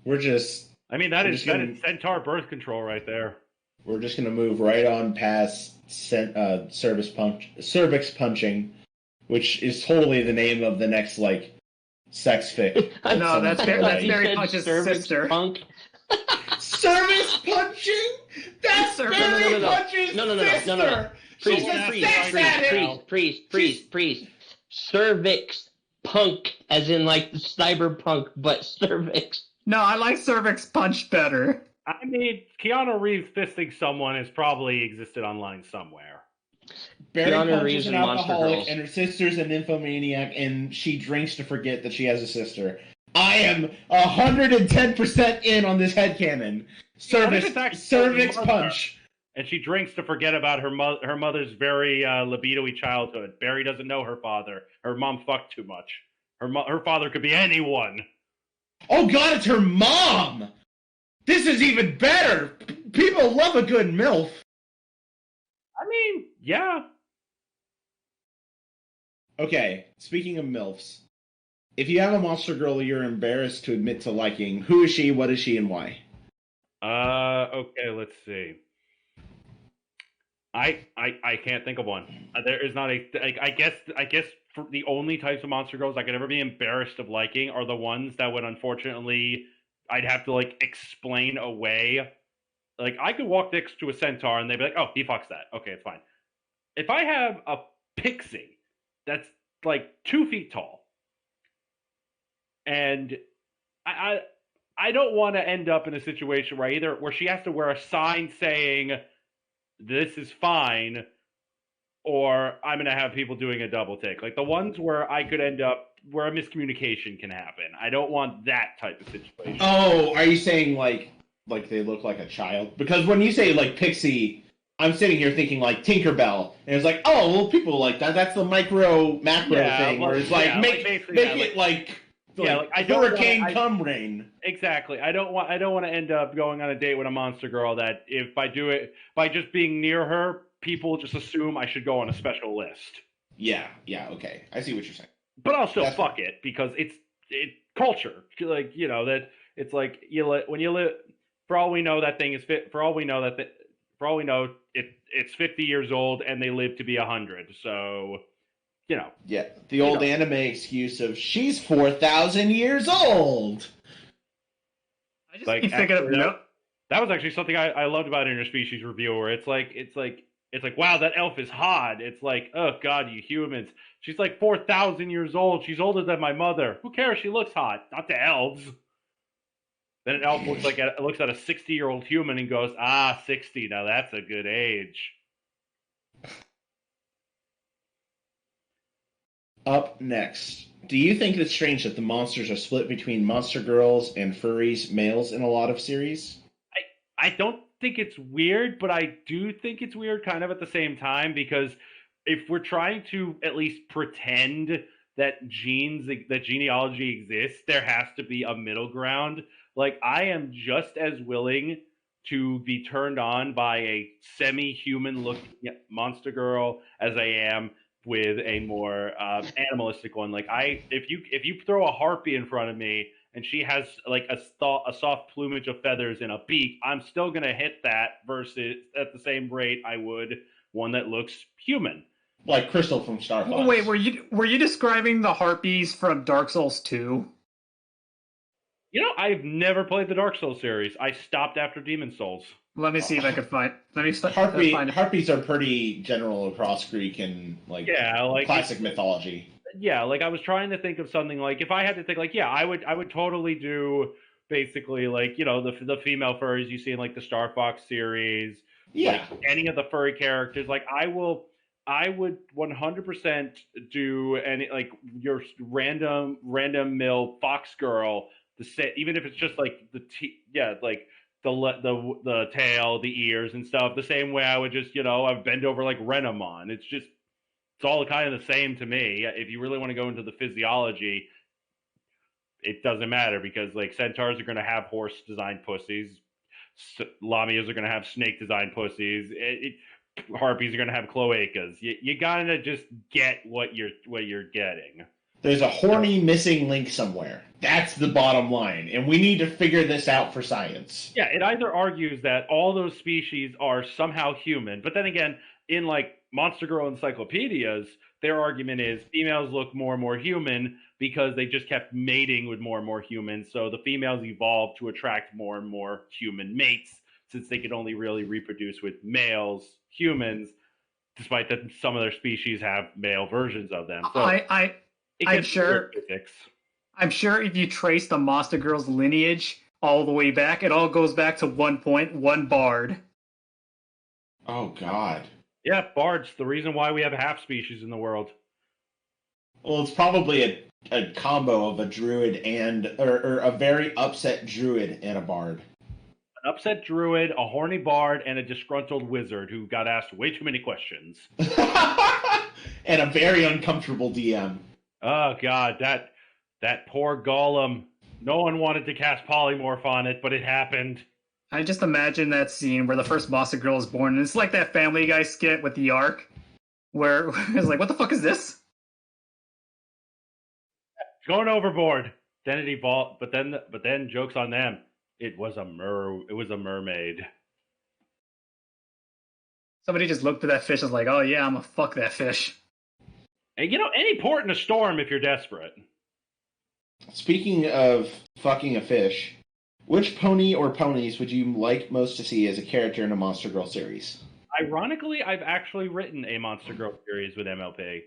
We're just I mean, that is centaur birth control right there. we're just gonna move right on past cervix punching, which is totally the name of the next like sex fic. No, that's Barry said Punch's cervix sister. Punk. Service punching? That's Barry Punch's sister. She's a sex addict. Priest. Cervix Punk, as in like the cyberpunk, but cervix. No, I like cervix punch better. I mean, Keanu Reeves fisting someone has probably existed online somewhere. Barry Keanu Punch Reeves is an and Monster alcoholic, Girls. and her sister's a nymphomaniac, and she drinks to forget that she has a sister. I am 110% in on this headcanon. Cervix punch. And she drinks to forget about her mother's very libido-y childhood. Barry doesn't know her father. Her mom fucked too much. Her father could be anyone. Oh god, it's her mom! This is even better! People love a good MILF. I mean, yeah. Okay, speaking of MILFs, if you have a monster girl you're embarrassed to admit to liking, who is she, what is she, and why? Okay, let's see. I can't think of one. There is not a. I guess for the only types of monster girls I could ever be embarrassed of liking are the ones that would unfortunately I'd have to like explain away. Like I could walk next to a centaur and they'd be like, "Oh, he fucks that. Okay, it's fine." If I have a pixie that's like 2 feet tall, and I don't want to end up in a situation where she has to wear a sign saying this is fine, or I'm going to have people doing a double take. Like the ones where I could end up where a miscommunication can happen. I don't want that type of situation. Oh, are you saying like they look like a child? Because when you say like pixie, I'm sitting here thinking like Tinkerbell, and it's like, oh, well, people like that. That's the macro thing, where it's like make it like I don't hurricane come rain. Exactly. I don't want to end up going on a date with a monster girl that if I do it by just being near her, people just assume I should go on a special list. Yeah, okay. I see what you're saying. But I'll still fuck it because it's culture. Like, you know, that it's like when you live, for all we know that thing is fit, for all we know it's 50 years old and they live to be 100. So, you know. Yeah, the old anime excuse of she's 4,000 years old. I just keep thinking of that was actually something I loved about Interspecies Review, where it's like wow, that elf is hot. It's like, oh god, you humans. She's like 4,000 years old. She's older than my mother. Who cares? She looks hot. Not the elves. Then an elf looks at a 60-year-old human and goes, 60. Now that's a good age. Up next, do you think it's strange that the monsters are split between monster girls and furries males in a lot of series? I don't think it's weird, but I do think it's weird kind of at the same time, because if we're trying to at least pretend that genealogy exists, there has to be a middle ground. Like, I am just as willing to be turned on by a semi-human looking monster girl as I am with a more animalistic one. Like, if you throw a harpy in front of me and she has like a soft plumage of feathers and a beak, I'm still gonna hit that versus at the same rate I would one that looks human. Like Crystal from Star Fox. Wait, were you describing the harpies from Dark Souls 2? You know, I've never played the Dark Souls series. I stopped after Demon Souls. Let me see if I can find. Harpies are pretty general across Greek and classic mythology. Yeah, like I was trying to think of something like if I had to think like I would totally do basically like, you know, the female furries you see in like the Star Fox series. Yeah. Like any of the furry characters. Like I would 100% do any like your random mill fox girl even if it's just like like the tail, the ears and stuff, the same way I would just, I've bend over like Renamon. It's all kind of the same to me. If you really want to go into the physiology, it doesn't matter because like centaurs are going to have horse designed pussies, lamias are going to have snake designed pussies, harpies are going to have cloacas. You gotta just get what you're getting. There's a horny missing link somewhere. That's the bottom line, and we need to figure this out for science. Yeah, it either argues that all those species are somehow human, but then again, in like Monster Girl encyclopedias, their argument is females look more and more human because they just kept mating with more and more humans, so the females evolved to attract more and more human mates since they could only really reproduce with humans, despite that some of their species have male versions of them. So I'm sure if you trace the Monster Girls lineage all the way back, it all goes back to one bard. Oh, God. Yeah, bards, the reason why we have half species in the world. Well, it's probably a combo of a druid or a very upset druid and a bard. An upset druid, a horny bard, and a disgruntled wizard who got asked way too many questions. And a very uncomfortable DM. Oh, God, that poor golem. No one wanted to cast polymorph on it, but it happened. I just imagine that scene where the first Monster Girl is born, and it's like that Family Guy skit with the Ark, where it's like, what the fuck is this? Going overboard. Then it evolved, but then jokes on them. It was a mermaid. Somebody just looked at that fish and was like, oh yeah, I'm gonna fuck that fish. And any port in a storm if you're desperate. Speaking of fucking a fish, which pony or ponies would you like most to see as a character in a Monster Girl series? Ironically, I've actually written a Monster Girl series with MLP.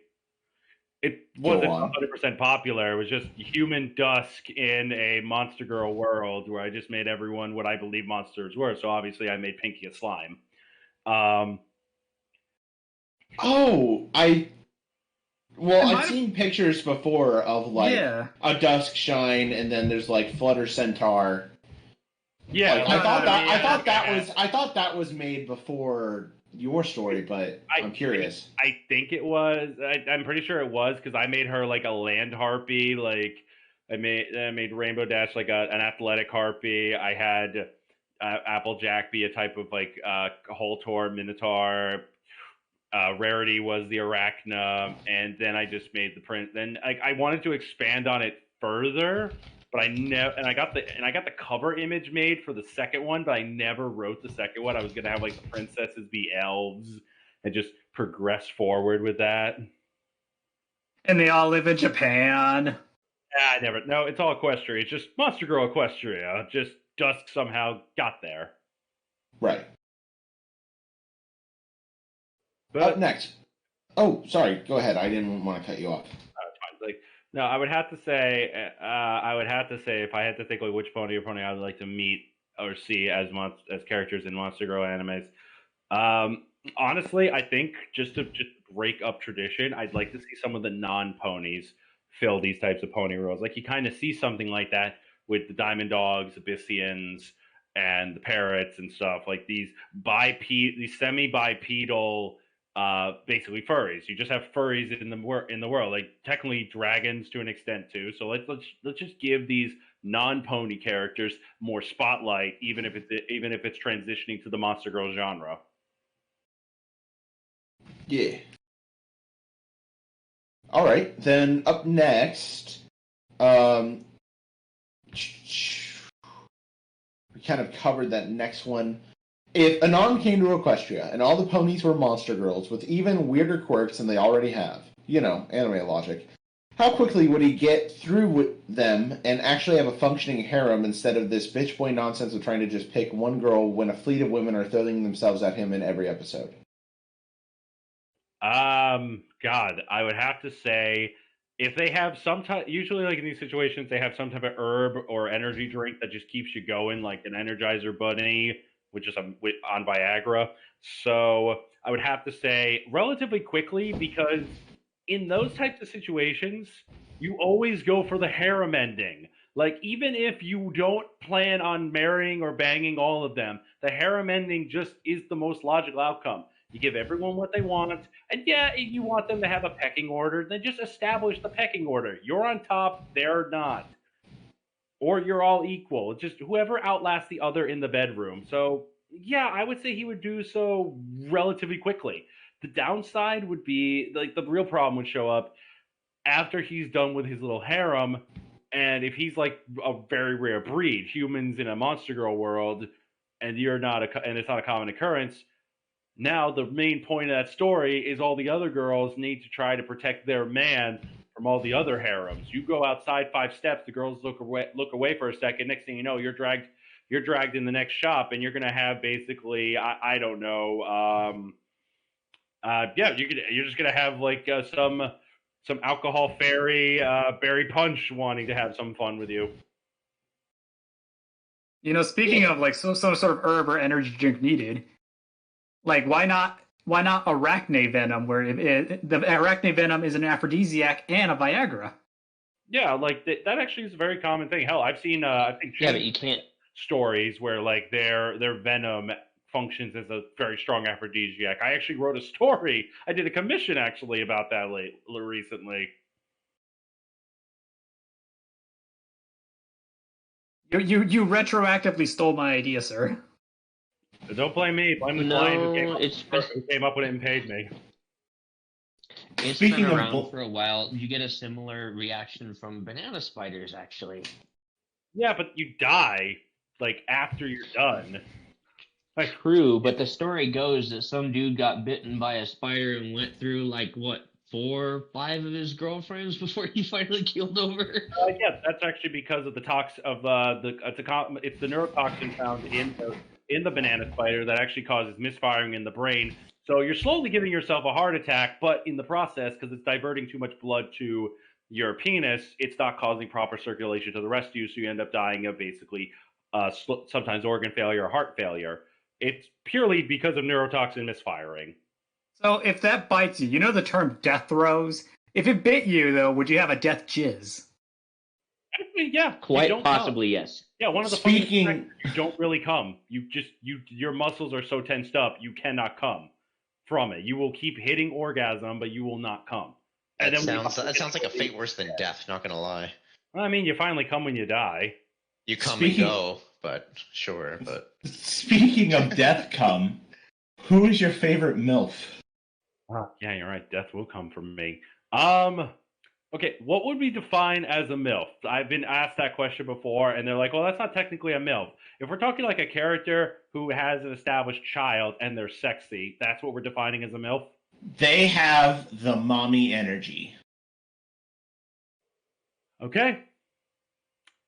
It wasn't 100% popular. It was just human dusk in a Monster Girl world where I just made everyone what I believe monsters were. So obviously I made Pinky a slime. I've seen pictures before of like a Dusk Shine, and then there's like Flutter Centaur. Yeah, like, I thought that was made before your story, but I'm curious. I think it was. I'm pretty sure it was because I made her like a land harpy. Like I made Rainbow Dash like an athletic harpy. I had Applejack be a type of like Holtor Minotaur. Rarity was the Arachna, and then I just made the print. Then I wanted to expand on it further, but I got the cover image made for the second one, but I never wrote the second one. I was gonna have like the princesses be elves and just progress forward with that. And they all live in Japan. No, it's all Equestria. It's just Monster Girl Equestria. Just Dusk somehow got there. Right. But, up next. Oh, sorry. Go ahead. I didn't want to cut you off. No, I would have to say if I had to think like which pony I would like to meet or see as characters in Monster Girl animes. Honestly, I think just to break up tradition, I'd like to see some of the non-ponies fill these types of pony roles. Like you kind of see something like that with the Diamond Dogs, Abyssians, and the Parrots and stuff. Like these semi-bipedal. Basically furries. You just have furries in the world. Like technically dragons to an extent too. So let's just give these non-pony characters more spotlight, even if it's transitioning to the Monster Girl genre. Yeah. All right, then up next, we kind of covered that next one. If Anon came to Equestria and all the ponies were Monster Girls with even weirder quirks than they already have, anime logic, how quickly would he get through with them and actually have a functioning harem instead of this bitch boy nonsense of trying to just pick one girl when a fleet of women are throwing themselves at him in every episode? God, I would have to say if they have some type, usually like in these situations, they have some type of herb or energy drink that just keeps you going, like an Energizer Bunny, which is on Viagra. So I would have to say relatively quickly, because in those types of situations, you always go for the harem ending. Like, even if you don't plan on marrying or banging all of them, the harem ending just is the most logical outcome. You give everyone what they want, and yeah, if you want them to have a pecking order, then just establish the pecking order. You're on top, they're not. Or you're all equal. It's just whoever outlasts the other in the bedroom. So, yeah, I would say he would do so relatively quickly. The downside would be, like, the real problem would show up after he's done with his little harem, and if he's like a very rare breed, humans in a monster girl world, and you're not and it's not a common occurrence. Now the main point of that story is all the other girls need to try to protect their man from all the other harems. You go outside 5 steps, the girls look away for a second. Next thing you know, you're dragged in the next shop, and you're gonna have basically I don't know. Yeah, you're just gonna have like some alcohol fairy, Barry Punch wanting to have some fun with you. You know, speaking of like some sort of herb or energy drink needed, like why not arachne venom, where the arachne venom is an aphrodisiac and a Viagra? Yeah, like that actually is a very common thing. Hell, I've seen Yeah, but you can't. stories where like their venom functions as a very strong aphrodisiac. I actually wrote a story. I did a commission actually about that recently. You retroactively stole my idea, sir. Don't blame me. Blame the client who came up with it and paid me. It's Speaking been of around for a while. You get a similar reaction from banana spiders, actually. Yeah, but you die like after you're done. Like, True, but the story goes that some dude got bitten by a spider and went through like what 4 or 5 of his girlfriends before he finally keeled over. Yeah, that's actually because of the it's the neurotoxin found in the banana spider that actually causes misfiring in the brain. So you're slowly giving yourself a heart attack, but in the process, because it's diverting too much blood to your penis, it's not causing proper circulation to the rest of you, so you end up dying of basically sometimes organ failure or heart failure. It's purely because of neurotoxin misfiring. So if that bites you, you know the term death throes? If it bit you, though, would you have a death jizz? Actually, yeah. Quite possibly, yes. Yeah, one of the Speaking, you don't really come. Your muscles are so tensed up, you cannot come from it. You will keep hitting orgasm, but you will not come. That sounds like a fate worse than death, not gonna lie. I mean, you finally come when you die. You come and go, but sure, but speaking of death come, who is your favorite MILF? Yeah, you're right. Death will come from me. Okay, what would we define as a MILF? I've been asked that question before, and they're like, well, that's not technically a MILF. If we're talking like a character who has an established child and they're sexy, that's what we're defining as a MILF? They have the mommy energy. Okay.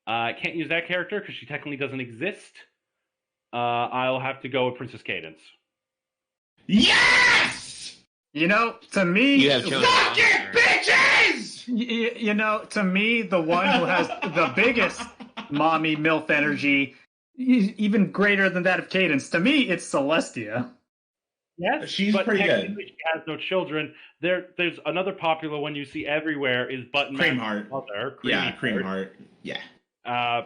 I can't use that character because she technically doesn't exist. I'll have to go with Princess Cadence. Yes! You know, to me, You have chosen. Fuck it, bitches! you know, to me, the one who has the biggest mommy MILF energy, even greater than that of Cadence, to me, it's Celestia. Yes, she's but pretty good. She has no children. There's another popular one you see everywhere is Button Creamheart. Mother. Creamheart. Yeah.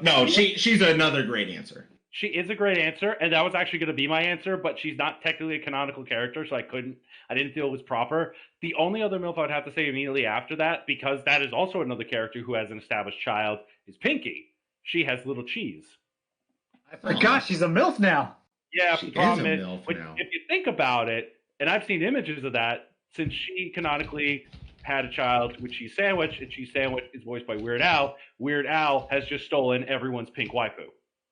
No, she's another great answer. She is a great answer, and that was actually going to be my answer, but she's not technically a canonical character, so I didn't feel it was proper. The only other MILF I'd have to say immediately after that, because that is also another character who has an established child, is Pinky. She has little cheese. I forgot she's a MILF now. Yeah, She the problem is a is, MILF now. if you think about it, and I've seen images of that, since she canonically had a child with Cheese Sandwich, and Cheese Sandwich is voiced by Weird Al. Weird Al has just stolen everyone's pink waifu.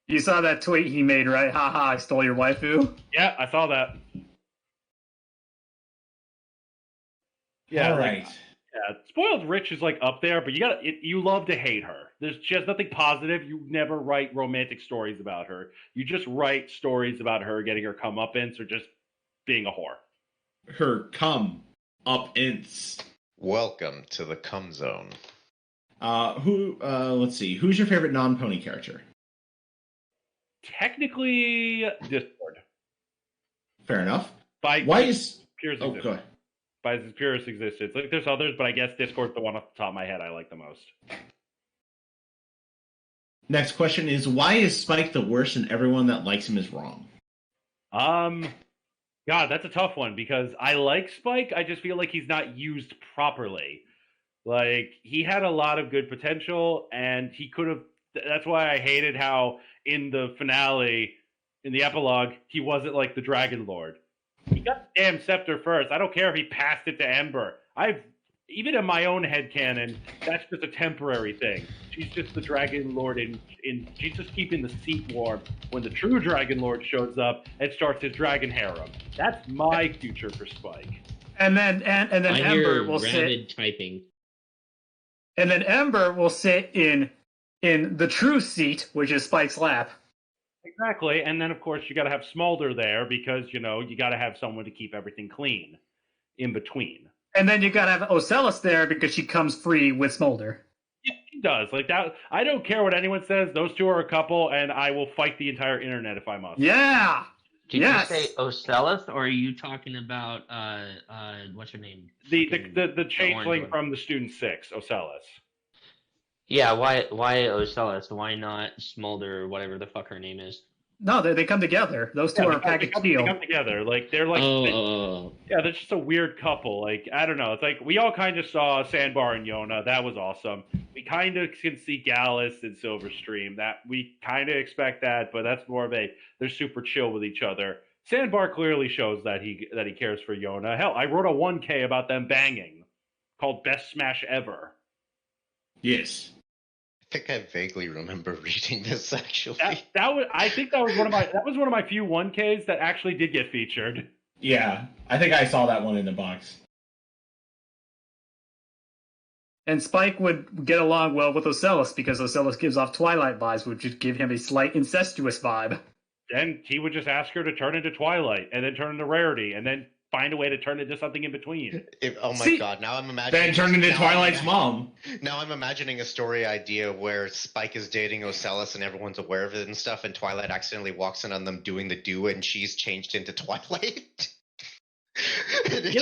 You saw that tweet he made, right? Haha, I stole your waifu. Yeah, I saw that. Yeah, All right. Yeah, Spoiled Rich is like up there, but you love to hate her. She has nothing positive. You never write romantic stories about her. You just write stories about her getting her comeuppance or just being a whore. Her come up ints. welcome to the cum zone. Let's see. Who's your favorite non-pony character? Technically, Discord. Fair enough. By Why is... purest Oh, existence. go ahead. By its purest existence. Like, there's others, but I guess Discord's the one off the top of my head I like the most. Next question is, why is Spike the worst and everyone that likes him is wrong? God, that's a tough one because I like Spike. I just feel like he's not used properly. Like, he had a lot of good potential, and he could have. That's why I hated how in the finale, in the epilogue, he wasn't like the Dragon Lord. He got the damn scepter first. I don't care if he passed it to Ember. Even in my own headcanon, that's just a temporary thing. She's just the Dragon Lord she's just keeping the seat warm when the true Dragon Lord shows up and starts his dragon harem. That's my future for Spike. And then Ember will sit typing. And then Ember will sit in the true seat, which is Spike's lap. Exactly, and then of course you got to have Smolder there because you got to have someone to keep everything clean in between. And then you got to have Ocellus there because she comes free with Smolder. Yeah, she does. Like that. I don't care what anyone says. Those two are a couple, and I will fight the entire internet if I must. Yeah. Did you say Ocellus, or are you talking about what's her name? The changeling from the Student 6, Ocellus. Yeah, why Ocellus? Why not Smolder or whatever the fuck her name is? No, they come together. Those two are a package deal. They come together. Like they're like yeah, they're just a weird couple. Like I don't know. It's like we all kind of saw Sandbar and Yona. That was awesome. We kind of can see Gallus and Silverstream. That we kind of expect that, but that's more of they're super chill with each other. Sandbar clearly shows that he cares for Yona. Hell, I wrote a 1K about them banging, called Best Smash Ever. Yes. I think I vaguely remember reading this actually. I think that was one of my few 1Ks that actually did get featured. Yeah, I think I saw that one in the box. And Spike would get along well with Ocellus because Ocellus gives off Twilight vibes, which would give him a slight incestuous vibe. Then he would just ask her to turn into Twilight, and then turn into Rarity, and then find a way to turn into something in between. God, now I'm imagining... Then turn into Twilight's mom. Now I'm imagining a story idea where Spike is dating Ocellus and everyone's aware of it and stuff, and Twilight accidentally walks in on them doing the do, and she's changed into Twilight. It's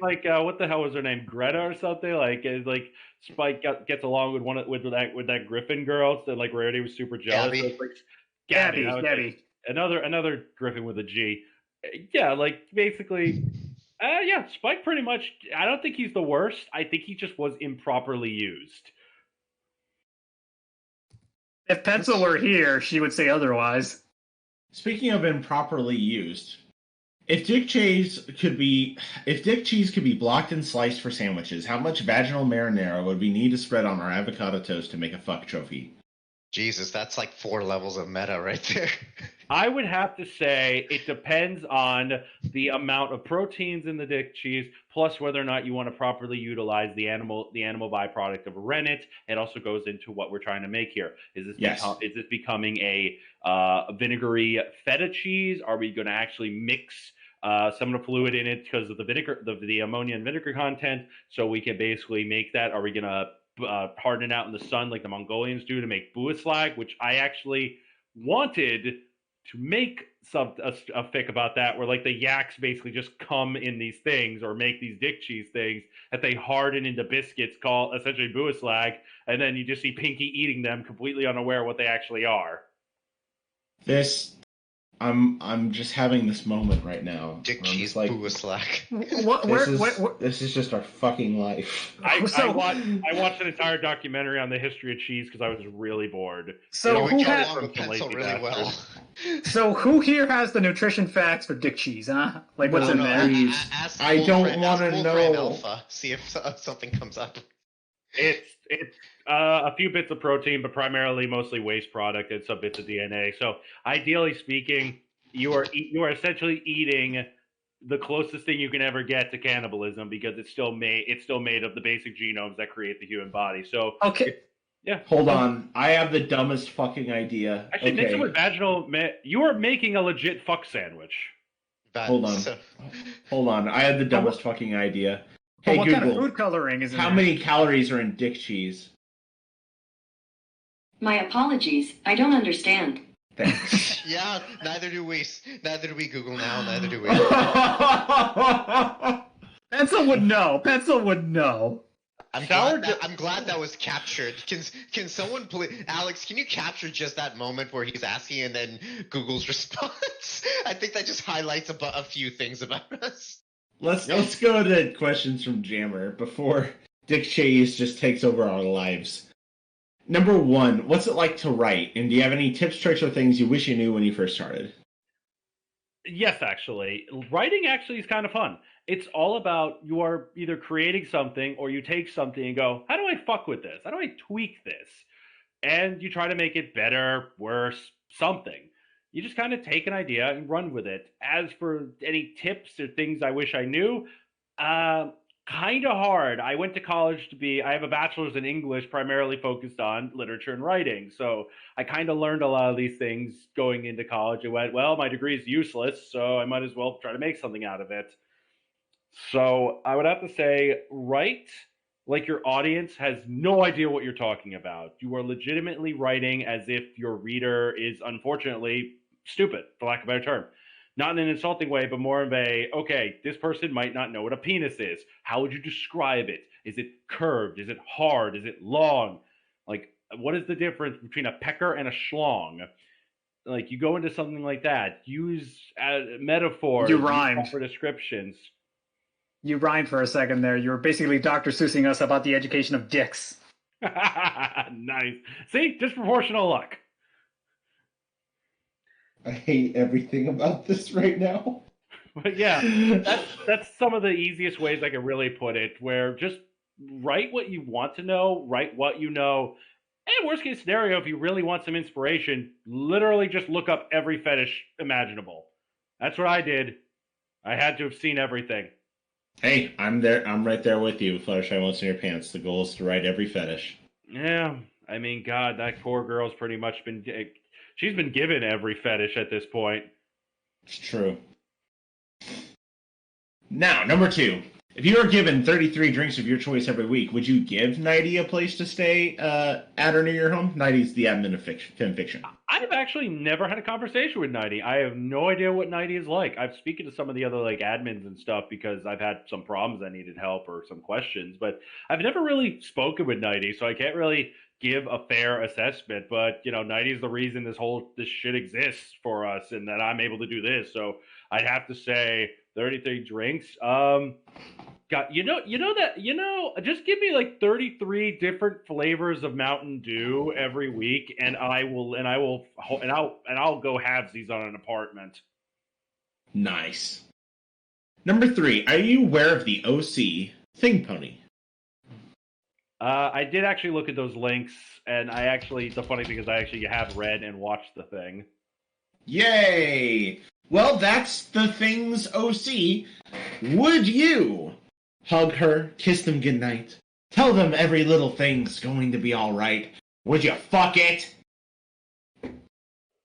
like what the hell was her name, Greta or something? Like it's like Spike gets along with that Griffin girl, so like Rarity was super jealous. Gabby. So it's like, Gabby. Another Griffin with a G. Yeah, like basically, yeah. Spike pretty much. I don't think he's the worst. I think he just was improperly used. If Pencil were here, she would say otherwise. Speaking of improperly used, if dick cheese could be blocked and sliced for sandwiches, how much vaginal marinara would we need to spread on our avocado toast to make a fuck trophy? Jesus, that's like 4 levels of meta right there. I would have to say it depends on the amount of proteins in the dick cheese, plus whether or not you want to properly utilize the animal byproduct of rennet. It also goes into what we're trying to make here. Is this becoming a vinegary feta cheese? Are we going to actually mix some of the fluid in it because of the vinegar, the ammonia and vinegar content, so we can basically make that? Are we going to harden it out in the sun like the Mongolians do to make buaslag, which I actually wanted to make a fic about that, where like the yaks basically just come in these things or make these dick cheese things that they harden into biscuits called essentially buaslag, and then you just see Pinky eating them completely unaware of what they actually are. I'm just having this moment right now. Dick cheese buaslag. This is just our fucking life. I watched an entire documentary on the history of cheese because I was really bored. So who has really well? So who here has the nutrition facts for dick cheese, huh? Like what's in there? I don't want to know. Alpha. See if something comes up. It's a few bits of protein, but primarily mostly waste product and some bits of DNA. So ideally speaking, you are essentially eating the closest thing you can ever get to cannibalism because it's still made of the basic genomes that create the human body. So okay. Yeah. Hold on. I have the dumbest fucking idea. Actually, mix it with vaginal. You are making a legit fuck sandwich. Hold on. I have the dumbest fucking idea. Hey, what Google, kind of food coloring is in how there? many calories are in dick cheese? My apologies. I don't understand. Thanks. Yeah, neither do we Google now, neither do we. Pencil would know. I'm glad that was captured. Can someone please, Alex? Can you capture just that moment where he's asking and then Google's response? I think that just highlights a few things about us. Let's go to questions from Jammer before Dick Chase just takes over our lives. Number 1, what's it like to write? And do you have any tips, tricks, or things you wish you knew when you first started? Yes, actually. Writing actually is kind of fun. It's all about you are either creating something or you take something and go, how do I fuck with this? How do I tweak this? And you try to make it better, worse, something. You just kind of take an idea and run with it. As for any tips or things I wish I knew, kind of hard. I went to college I have a bachelor's in English, primarily focused on literature and writing. So I kind of learned a lot of these things going into college. I went, well, my degree is useless, so I might as well try to make something out of it. So I would have to say, write like your audience has no idea what you're talking about. You are legitimately writing as if your reader is unfortunately stupid, for lack of a better term. Not in an insulting way, but more of okay, this person might not know what a penis is. How would you describe it? Is it curved? Is it hard? Is it long? Like, what is the difference between a pecker and a schlong? Like, you go into something like that. Use metaphors. You rhymed. Proper descriptions. You rhymed for a second there. You were basically Dr. Seussing us about the education of dicks. Nice. See? Disproportional luck. I hate everything about this right now. But yeah, that's some of the easiest ways I can really put it, where just write what you want to know, write what you know, and worst case scenario, if you really want some inspiration, literally just look up every fetish imaginable. That's what I did. I had to have seen everything. Hey, I'm there. I'm right there with you. Fluttershy wants in your pants. The goal is to write every fetish. Yeah, I mean, God, that poor girl's pretty much she's been given every fetish at this point. It's true. Now, number 2. If you were given 33 drinks of your choice every week, would you give Nighty a place to stay at or near your home? Nighty's the admin of fan fiction. I have actually never had a conversation with Nighty. I have no idea what Nighty is like. I've spoken to some of the other admins and stuff because I've had some problems I needed help or some questions, but I've never really spoken with Nighty, so I can't really give a fair assessment. But Nighty's the reason this shit exists for us and that I'm able to do this. So I'd have to say 33 drinks. God, just give me 33 different flavors of Mountain Dew every week, and I'll go halvesies on an apartment. Nice. Number 3, are you aware of the OC Thing Pony? I did actually look at those links, and the funny thing is I actually have read and watched the thing. Yay! Well, that's the Thing's OC. Would you hug her, kiss them goodnight, tell them every little thing's going to be alright? Would you fuck it?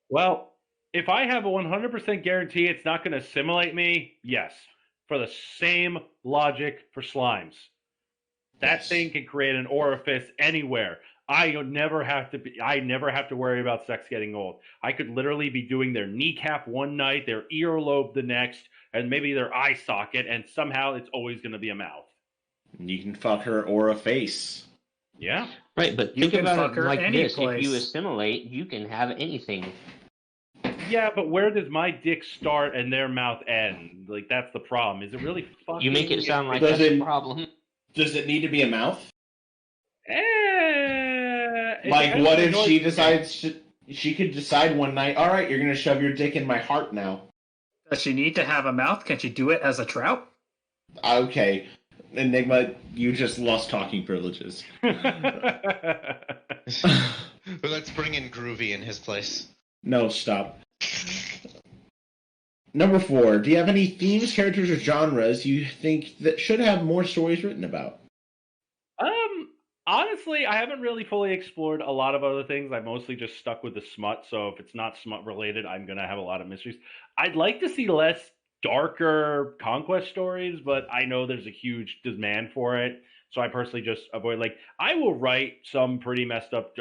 Well, if I have a 100% guarantee it's not going to assimilate me, yes. For the same logic for slimes. That thing can create an orifice anywhere. I never have to worry about sex getting old. I could literally be doing their kneecap one night, their earlobe the next, and maybe their eye socket, and somehow it's always going to be a mouth. You can fuck her or a face. Yeah. Right, but think about it like this. If you assimilate, you can have anything. Yeah, but where does my dick start and their mouth end? That's the problem. Is it really fucking... You make it sound like that's the problem. Does it need to be a mouth? What if she decides she could decide one night, all right, you're going to shove your dick in my heart now. Does she need to have a mouth? Can she do it as a trout? Okay. Enigma, you just lost talking privileges. Let's bring in Groovy in his place. No, stop. Number 4, do you have any themes, characters, or genres you think that should have more stories written about? Honestly, I haven't really fully explored a lot of other things. I mostly just stuck with the smut, so if it's not smut related, I'm going to have a lot of mysteries. I'd like to see less darker conquest stories, but I know there's a huge demand for it. So I personally just avoid I will write some pretty messed up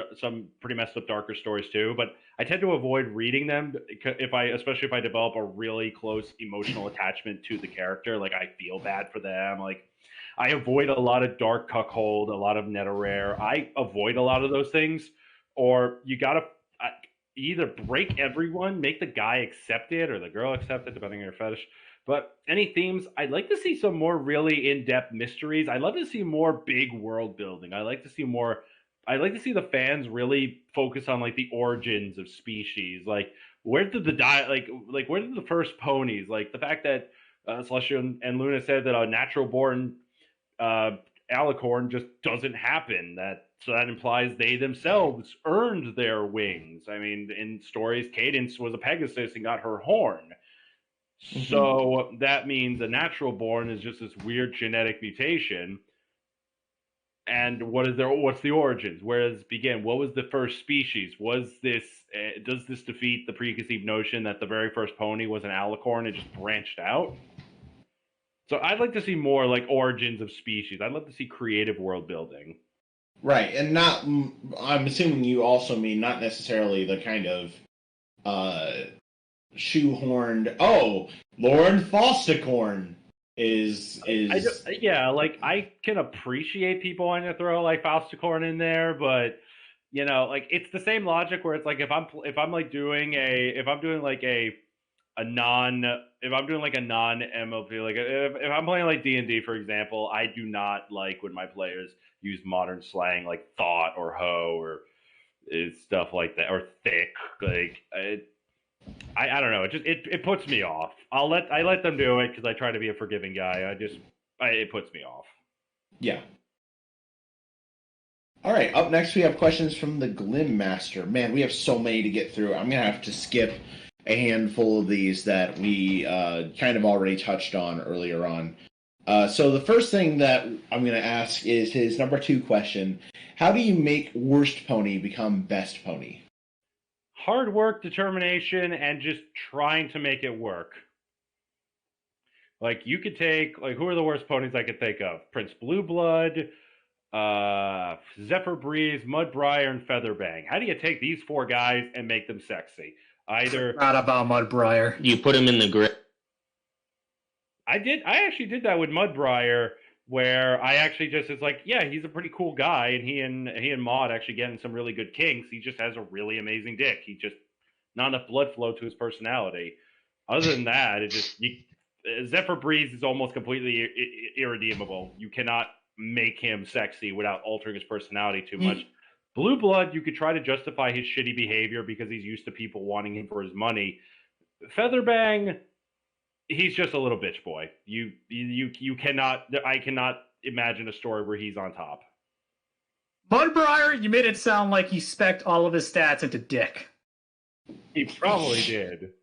darker stories too, but I tend to avoid reading them especially if I develop a really close emotional attachment to the character. I feel bad for them. I avoid a lot of dark cuckold, a lot of Netherrare. I avoid a lot of those things. Or you gotta either break everyone, make the guy accept it or the girl accept it, depending on your fetish. But any themes, I'd like to see some more really in-depth mysteries. I'd love to see more big world building. I'd like to see the fans really focus on like the origins of species. Like where did where did the first ponies, like the fact that Celestia and Luna said that a natural born alicorn just doesn't happen. So that implies they themselves earned their wings. I mean, in stories, Cadence was a Pegasus and got her horn. So that means a natural born is just this weird genetic mutation. And what's the origins? Where does it begin? What was the first species? Does this defeat the preconceived notion that the very first pony was an alicorn and just branched out? So I'd like to see more like origins of species. I'd love to see creative world building. Right, and I'm assuming you also mean not necessarily the kind of shoehorned, Lord Falsticorn is I can appreciate people wanting to throw like Falsticorn in there, but like it's the same logic where it's like if I'm doing a non MLP, like if I'm playing like D&D, for example, I do not like when my players use modern slang like thought or hoe or stuff like that, or thick. Like I don't know. It puts me off. I let them do it because I try to be a forgiving guy. It puts me off. Yeah. All right. Up next, we have questions from the Glim Master. Man, we have so many to get through. I'm gonna have to skip a handful of these that we kind of already touched on earlier on. So the first thing that I'm going to ask is his number 2 question. How do you make worst pony become best pony? Hard work, determination, and just trying to make it work. Like you could take, like, who are the worst ponies I could think of? Prince Blueblood, Zephyr Breeze, Mudbriar, and Featherbang. How do you take these 4 guys and make them sexy? Either Not about Mudbriar. You put him in the grip. I actually did that with Mudbriar, where I actually it's like, yeah, he's a pretty cool guy, and he and Maud actually get in some really good kinks. He just has a really amazing dick. He just not enough blood flow to his personality. Other than that, Zephyr Breeze is almost completely irredeemable. You cannot make him sexy without altering his personality too much. Blue Blood, you could try to justify his shitty behavior because he's used to people wanting him for his money. Featherbang, he's just a little bitch boy. I cannot imagine a story where he's on top. Mudbriar, you made it sound like he spec'd all of his stats into dick. He probably did.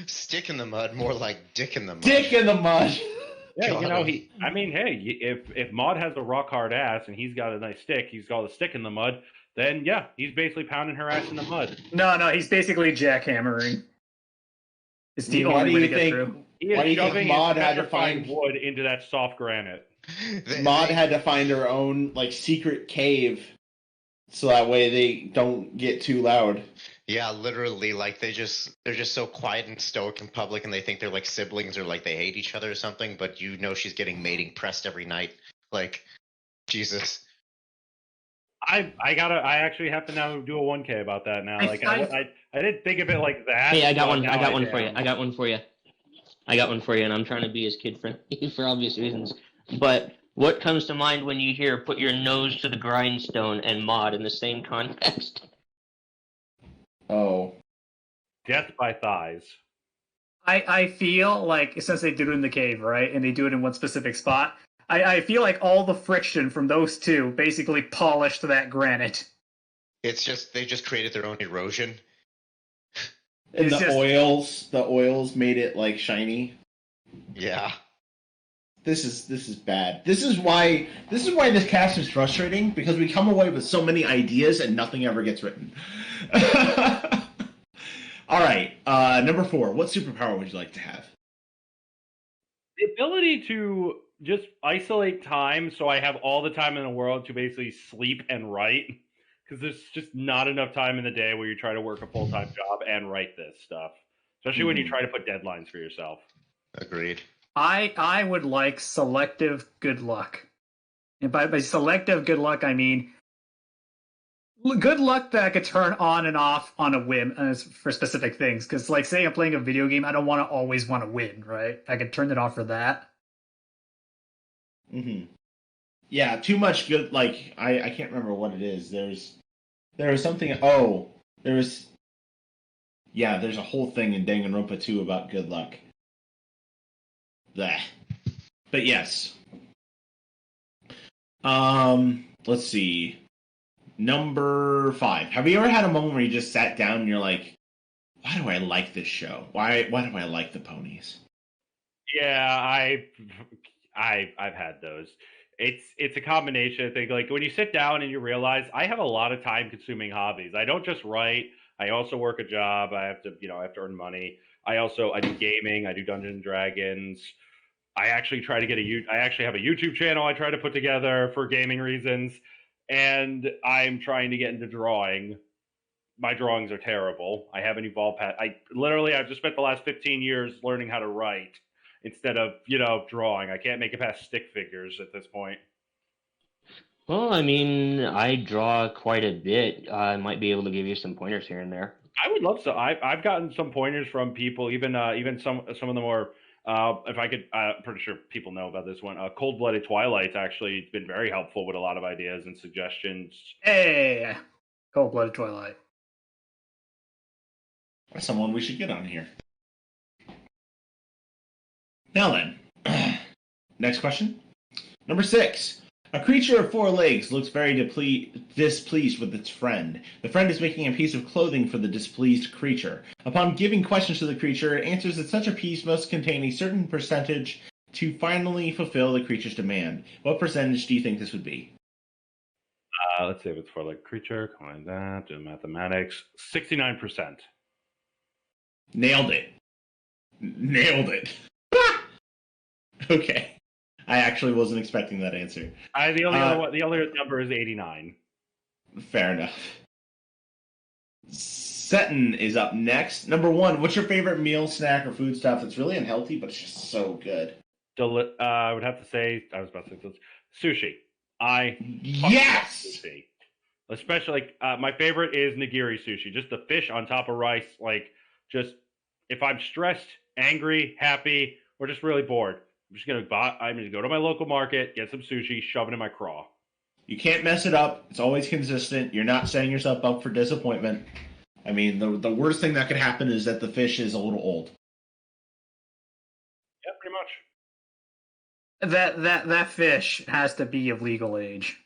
Stick in the mud, more like dick in the mud. Dick in the mud. Yeah, if Maud has a rock hard ass and he's got a nice stick, he's got a stick in the mud, then yeah, he's basically pounding her ass in the mud. No, he's basically jackhammering. It's the only way to get through. He is shoving Maud had to find wood into that soft granite. Maud had to find her own like secret cave, so that way they don't get too loud. Yeah, literally, like they're just so quiet and stoic in public, and they think they're like siblings or like they hate each other or something. But she's getting mating pressed every night. Like, Jesus. I actually have to now do a 1K about that now. Like I didn't think of it like that. Hey, I got one for you. I got one for you, and I'm trying to be as kid friendly for obvious reasons. But what comes to mind when you hear "put your nose to the grindstone" and "mod" in the same context? Oh. Death by thighs. I feel like, since they do it in the cave, right, and they do it in one specific spot, I feel like all the friction from those two basically polished that granite. It's just, they just created their own erosion. And the oils made it like shiny. Yeah. This is bad. This is why this cast is frustrating, because we come away with so many ideas and nothing ever gets written. All right, number 4. What superpower would you like to have? The ability to just isolate time, so I have all the time in the world to basically sleep and write, because there's just not enough time in the day where you try to work a full-time job and write this stuff, especially when you try to put deadlines for yourself. Agreed. I would like selective good luck. And by selective good luck, I mean good luck that I could turn on and off on a whim for specific things. Because, like, say I'm playing a video game, I don't want to always want to win, right? I could turn it off for that. Mm-hmm. Yeah, too much good. Like, I can't remember what it is. There was something. Oh, there was. Yeah, there's a whole thing in Danganronpa 2 about good luck. Blech. But yes. Let's see. Number 5. Have you ever had a moment where you just sat down and you're like, why do I like this show? Why do I like the ponies? Yeah, I've had those. It's a combination. I think, like, when you sit down and you realize I have a lot of time consuming hobbies. I don't just write. I also work a job. I have to earn money. I do gaming. I do Dungeons and Dragons. I actually I actually have a YouTube channel I try to put together for gaming reasons, and I'm trying to get into drawing. My drawings are terrible. I haven't evolved past. I've just spent the last 15 years learning how to write instead of drawing. I can't make it past stick figures at this point. Well, I mean, I draw quite a bit. I might be able to give you some pointers here and there. I would love so. I've gotten some pointers from people, even some of the more. If I could, I'm pretty sure people know about this one. Cold Blooded Twilight's actually been very helpful with a lot of ideas and suggestions. Hey, Cold Blooded Twilight. That's someone we should get on here. Now then, next question. Number 6. A creature of 4 legs looks very displeased with its friend. The friend is making a piece of clothing for the displeased creature. Upon giving questions to the creature, it answers that such a piece must contain a certain percentage to finally fulfill the creature's demand. What percentage do you think this would be? Let's see if it's for like creature. Combine that. Do mathematics. 69%. Nailed it. Okay. I actually wasn't expecting that answer. The other number is 89. Fair enough. Seton is up next. Number 1, what's your favorite meal, snack, or food stuff that's really unhealthy, but it's just so good? I would have to say, I was about to say sushi. Yes! Sushi. Especially, my favorite is nigiri sushi. Just the fish on top of rice. Like, just, if I'm stressed, angry, happy, or just really bored, I'm gonna go to my local market, get some sushi, shove it in my craw. You can't mess it up. It's always consistent. You're not setting yourself up for disappointment. I mean, the worst thing that could happen is that the fish is a little old. Yeah, pretty much. That fish has to be of legal age.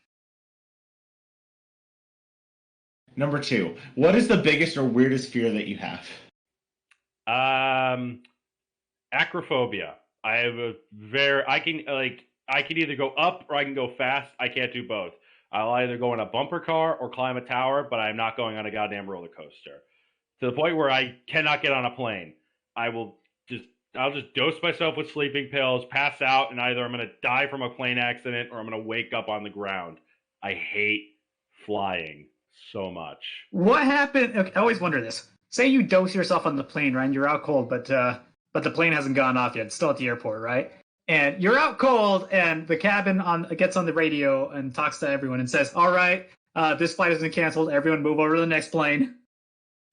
Number 2, what is the biggest or weirdest fear that you have? Acrophobia. I can either go up or I can go fast. I can't do both. I'll either go in a bumper car or climb a tower, but I'm not going on a goddamn roller coaster. To the point where I cannot get on a plane. I'll just dose myself with sleeping pills, pass out, and either I'm going to die from a plane accident or I'm going to wake up on the ground. I hate flying so much. What happened? Okay, I always wonder this. Say you dose yourself on the plane, right? And you're out cold, but the plane hasn't gone off yet. It's still at the airport, right? And you're out cold, and the cabin gets on the radio and talks to everyone and says, "All right, this flight has been canceled. Everyone move over to the next plane."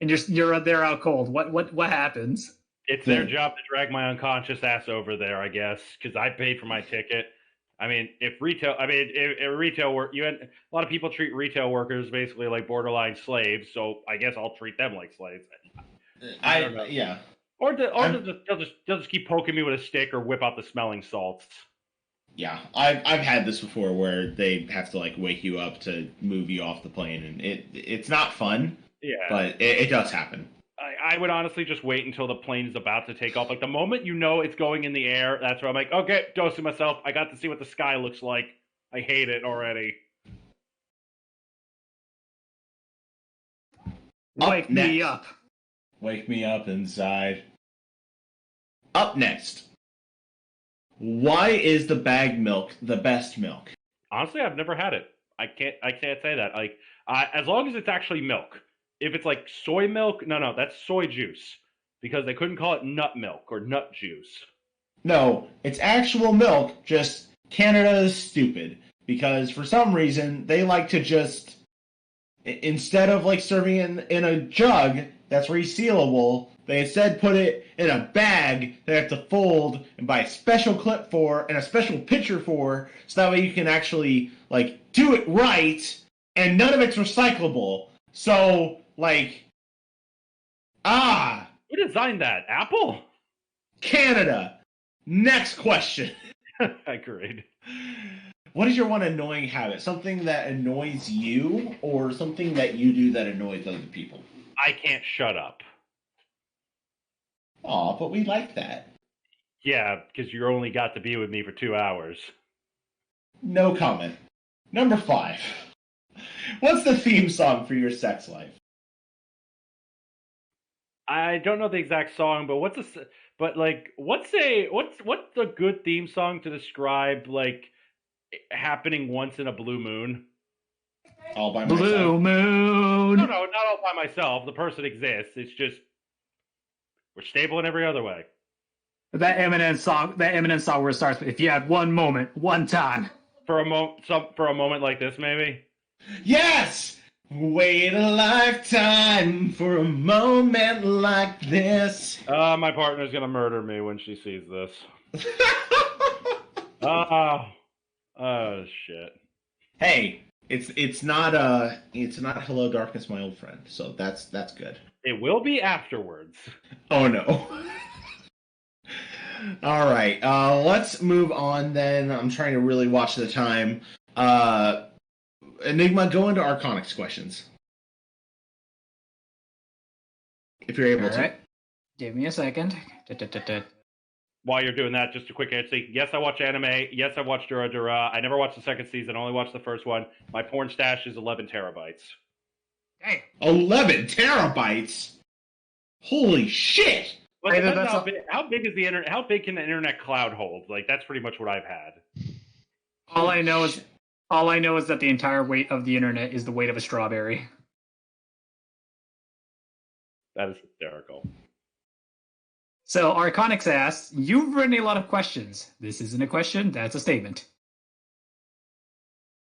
And you're there out cold. What happens? It's their job to drag my unconscious ass over there, I guess, because I paid for my ticket. I mean, if retail work, a lot of people treat retail workers basically like borderline slaves. So I guess I'll treat them like slaves. I don't know. Yeah. Or they'll just keep poking me with a stick or whip out the smelling salts. Yeah, I've had this before where they have to like wake you up to move you off the plane, and it's not fun. Yeah, but it does happen. I would honestly just wait until the plane is about to take off. Like the moment you know it's going in the air, that's where I'm like, okay, dosing myself. I got to see what the sky looks like. I hate it already. Wake me up. Wake me up inside. Up next. Why is the bag milk the best milk? Honestly, I've never had it. I can't say that. Like, as long as it's actually milk. If it's like soy milk, no, that's soy juice. Because they couldn't call it nut milk or nut juice. No, it's actual milk, just Canada is stupid. Because for some reason, they like to just, instead of like serving in a jug that's resealable, they instead put it in a bag they have to fold and buy a special clip for and a special pitcher for, so that way you can actually like do it right, and none of it's recyclable. So like, Who designed that? Apple? Canada. Next question. Agreed. What is your one annoying habit? Something that annoys you, or something that you do that annoys other people? I can't shut up. Aw, but we like that. Yeah, because you only got to be with me for 2 hours. No comment. Number 5. What's the theme song for your sex life? I don't know the exact song, but what's a good theme song to describe like happening once in a blue moon? All by myself. Blue Moon. No, not all by myself. The person exists. It's just we're stable in every other way. That Eminem song where it starts with, if you had one moment, one time. For a moment like this, maybe. Yes! Wait a lifetime for a moment like this. My partner's gonna murder me when she sees this. Oh shit. Hey, it's not Hello Darkness, my old friend. So that's good. It will be afterwards. Oh no. All right, let's move on then. I'm trying to really watch the time. Enigma, go into Arconics questions. If you're able to. All right. Give me a second. While you're doing that, just a quick answer. Yes, I watch anime. Yes, I watched Dura Dura. I never watched the second season. I only watched the first one. My porn stash is 11 terabytes. Damn. 11 terabytes? Holy shit! Well, Hey, depends that's how big is the internet? How big can the internet cloud hold? Like that's pretty much what I've had. All I know is that the entire weight of the internet is the weight of a strawberry. That is hysterical. So Arconics asks, you've written a lot of questions. This isn't a question, that's a statement.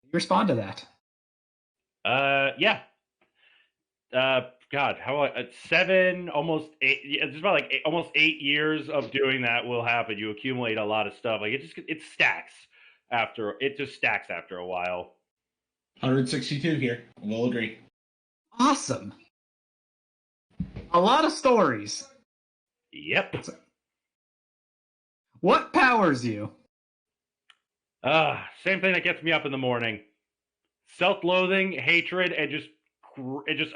You respond to that. Yeah. God, how 7, almost 8? It's about like almost 8 years of doing that will happen. You accumulate a lot of stuff. Like it stacks after a while. 162 here. We'll agree. Awesome. A lot of stories. Yep. What powers you? Same thing that gets me up in the morning. Self-loathing, hatred, and just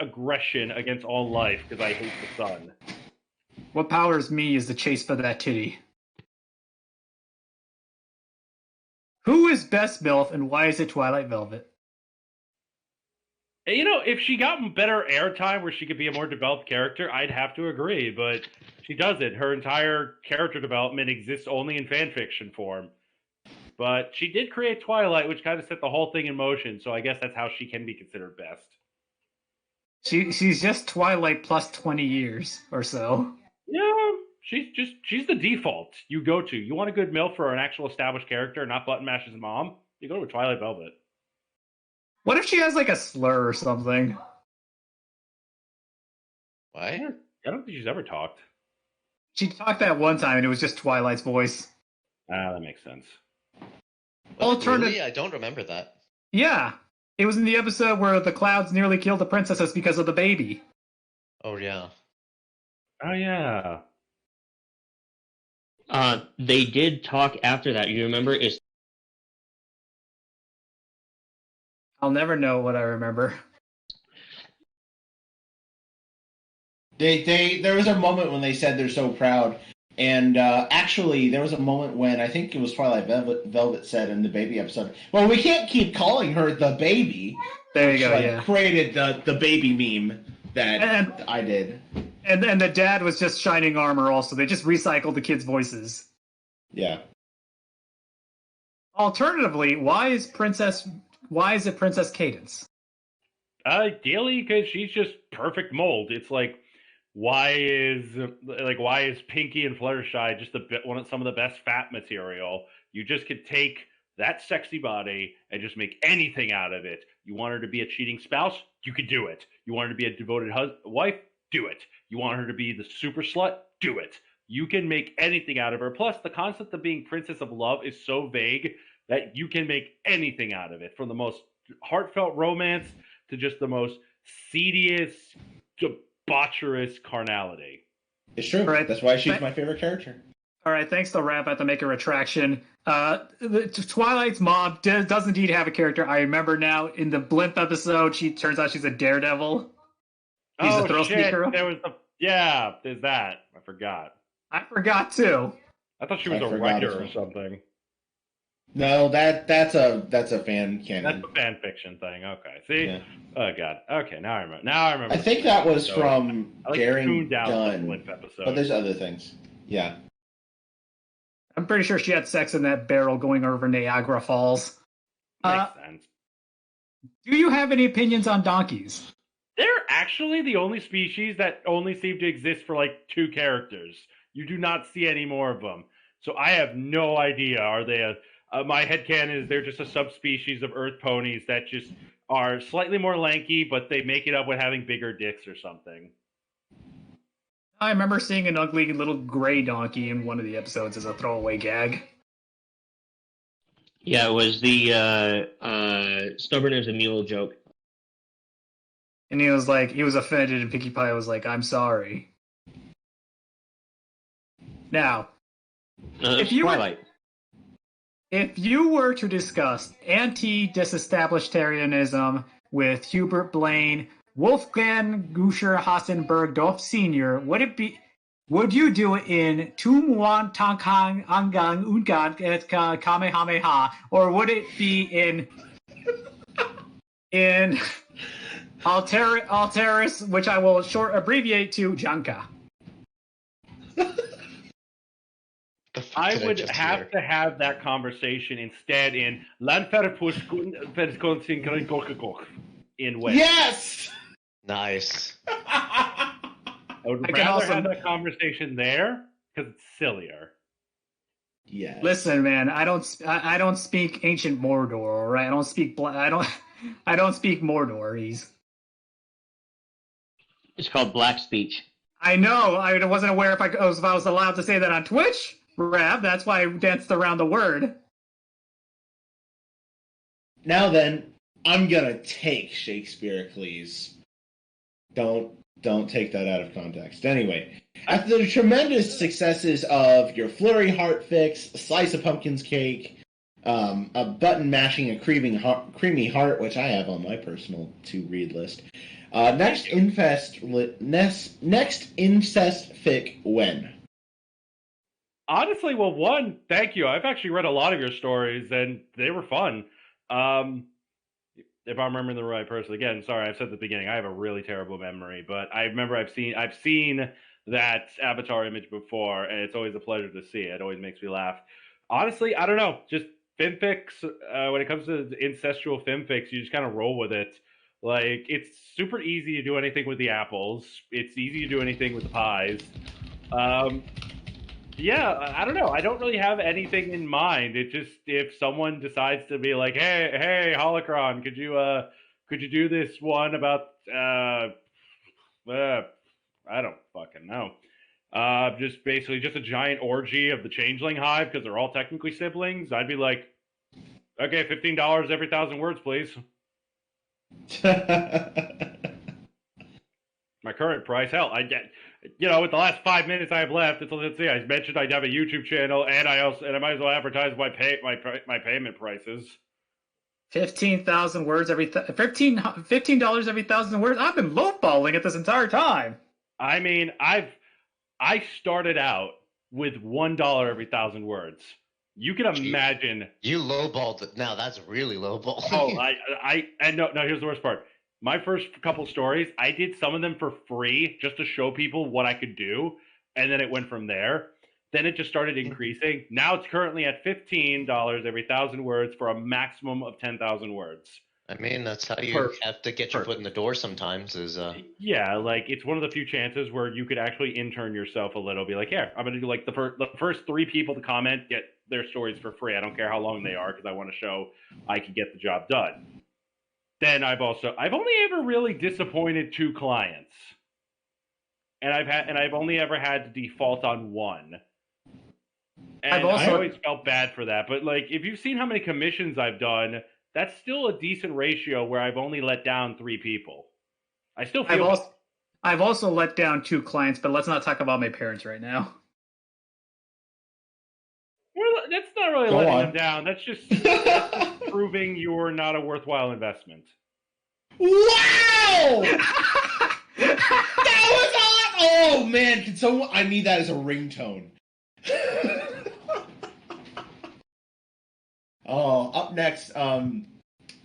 aggression against all life because I hate the sun. What powers me is the chase for that titty. Who is best MILF and why is it Twilight Velvet? You know, if she got better airtime where she could be a more developed character, I'd have to agree, but she doesn't. Her entire character development exists only in fanfiction form. But she did create Twilight, which kind of set the whole thing in motion, so I guess that's how she can be considered best. She's just Twilight plus 20 years or so. Yeah, she's the default you go to. You want a good MILF for an actual established character, not Button Mash's mom? You go to Twilight Velvet. What if she has like a slur or something? Why? I don't think she's ever talked. She talked that one time and it was just Twilight's voice. That makes sense. Really? I don't remember that. Yeah. It was in the episode where the clouds nearly killed the princesses because of the baby. Oh, yeah. Oh, yeah. They did talk after that. You remember? I'll never know what I remember. There was a moment when they said they're so proud, and actually there was a moment when I think it was Twilight Velvet said in the baby episode, well, we can't keep calling her the baby. There you go, So yeah. I created the baby meme that I did. And the dad was just Shining Armor also. They just recycled the kids' voices. Yeah. Alternatively, why is it Princess Cadence? Ideally, because she's just perfect mold. It's like why is Pinky and Fluttershy just some of the best fat material? You just could take that sexy body and just make anything out of it. You want her to be a cheating spouse? You could do it. You want her to be a devoted wife? Do it. You want her to be the super slut? Do it. You can make anything out of her. Plus, the concept of being Princess of Love is so vague that you can make anything out of it, from the most heartfelt romance to just the most seediest, debaucherous carnality. It's true. Right. That's why she's my favorite character. All right, thanks to Rap. I have to make a retraction. Twilight's mom does indeed have a character. I remember now in the Blimp episode, turns out she's a daredevil. She's a thrill shit! seeker. There's that. I forgot. I forgot too. I thought she was a writer or something. No, that's a fan canon. That's a fan fiction thing. Okay, see. Yeah. Oh god. Okay, now I remember. I think that was from Daring Dunn. Blimp episode. But there's other things. Yeah. I'm pretty sure she had sex in that barrel going over Niagara Falls. Makes sense. Do you have any opinions on donkeys? They're actually the only species that only seem to exist for like 2 characters. You do not see any more of them. So I have no idea. Are they my headcanon is they're just a subspecies of earth ponies that just are slightly more lanky, but they make it up with having bigger dicks or something. I remember seeing an ugly little gray donkey in one of the episodes as a throwaway gag. Yeah, it was the stubborn as a mule joke. And he was offended, and Pinkie Pie was like, I'm sorry. Now, if you were to discuss anti-disestablishmentarianism with Hubert Blaine, Wolfgang Guscher Hassenberg Sr., would you do it in Tum Wan Tankang Angang Ungan et Kamehameha, or would it be in Alteris, which I will abbreviate to Janka? I would have to have that conversation instead in Landferpus in West. Yes! Nice. I would rather have that conversation there because it's sillier. Yeah. Listen, man, I don't speak ancient Mordor, all right? I don't speak Mordorese. It's called black speech. I know. I wasn't aware if I was allowed to say that on Twitch, Rav. That's why I danced around the word. Now then, I'm gonna take Shakespeare-Cleese. Don't take that out of context. Anyway, after the tremendous successes of your Flurry Heart Fix, a slice of pumpkin's cake, a button mashing a creamy heart, which I have on my personal to-read list. Next incest fic when? Honestly, well, one, thank you. I've actually read a lot of your stories, and they were fun. If I'm remembering the right person, again, sorry, I've said at the beginning, I have a really terrible memory, but I remember I've seen that Avatar image before, and it's always a pleasure to see it. It always makes me laugh. Honestly, I don't know. Just fanfics, when it comes to incestual fanfics, you just kind of roll with it. Like, it's super easy to do anything with the apples. It's easy to do anything with the pies. Yeah, I don't know. I don't really have anything in mind. It just, if someone decides to be like, hey, Holocron, could you do this one about, I don't fucking know. Just basically just a giant orgy of the Changeling Hive because they're all technically siblings. I'd be like, okay, $15 every 1,000 words, please. My current price, hell, I get, with the last 5 minutes I have left, let's see, I mentioned I'd have a YouTube channel, and I might as well advertise my payment prices. 15,000 words every $15 every 1,000 words. I've been lowballing it this entire time. I mean, I started out with $1 every 1,000 words. You can imagine. You lowballed it. Now that's really lowball. Oh, no, here's the worst part. My first couple stories, I did some of them for free just to show people what I could do, and then it went from there. Then it just started increasing. Now it's currently at $15 every 1,000 words for a maximum of 10,000 words. I mean, that's how you Perfect. have to get your foot in the door sometimes. Is Yeah, like it's one of the few chances where you could actually intern yourself a little. Be like, here, I'm gonna do like the first 3 people to comment get their stories for free. I don't care how long they are because I want to show I can get the job done. Then I've only ever really disappointed 2 clients, and I've only ever had to default on 1. And I've also- I always felt bad for that. But like, if you've seen how many commissions I've done, that's still a decent ratio where I've only let down 3 people. I still feel. I've also let down 2 clients, but let's not talk about my parents right now. That's not really Go letting on. them down. That's just proving you're not a worthwhile investment. Wow! That was awesome! Oh man, can someone? I need that as a ringtone. Oh, up next,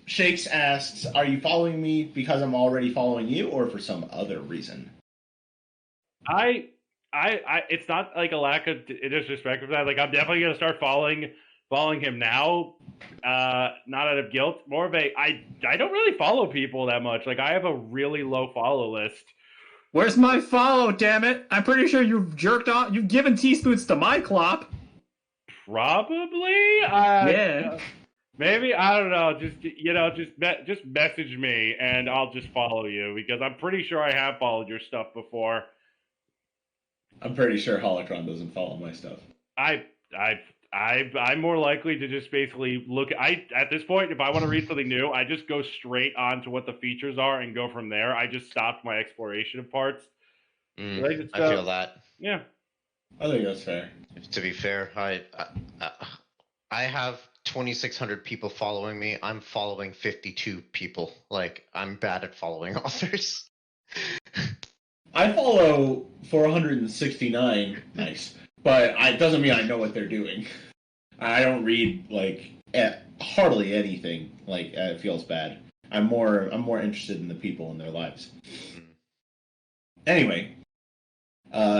Shakes asks, "Are you following me because I'm already following you, or for some other reason?" It's not like a lack of disrespect for that. Like, I'm definitely gonna start following him now. Not out of guilt, more of I don't really follow people that much. Like, I have a really low follow list. Where's my follow, damn it? I'm pretty sure you've jerked off. You've given teaspoons to my clop. Probably. Yeah. Maybe, I don't know. Just message me and I'll just follow you because I'm pretty sure I have followed your stuff before. I'm pretty sure Holocron doesn't follow my stuff. I'm more likely to just basically look. At this point, if I want to read something new, I just go straight on to what the features are and go from there. I just stopped my exploration of parts. I feel that. Yeah. I think that's fair. To be fair, I have 2,600 people following me. I'm following 52 people. Like, I'm bad at following authors. I follow 469. Nice. But it doesn't mean I know what they're doing. I don't read, like, hardly anything. Like, it feels bad. I'm more interested in the people and their lives. Anyway,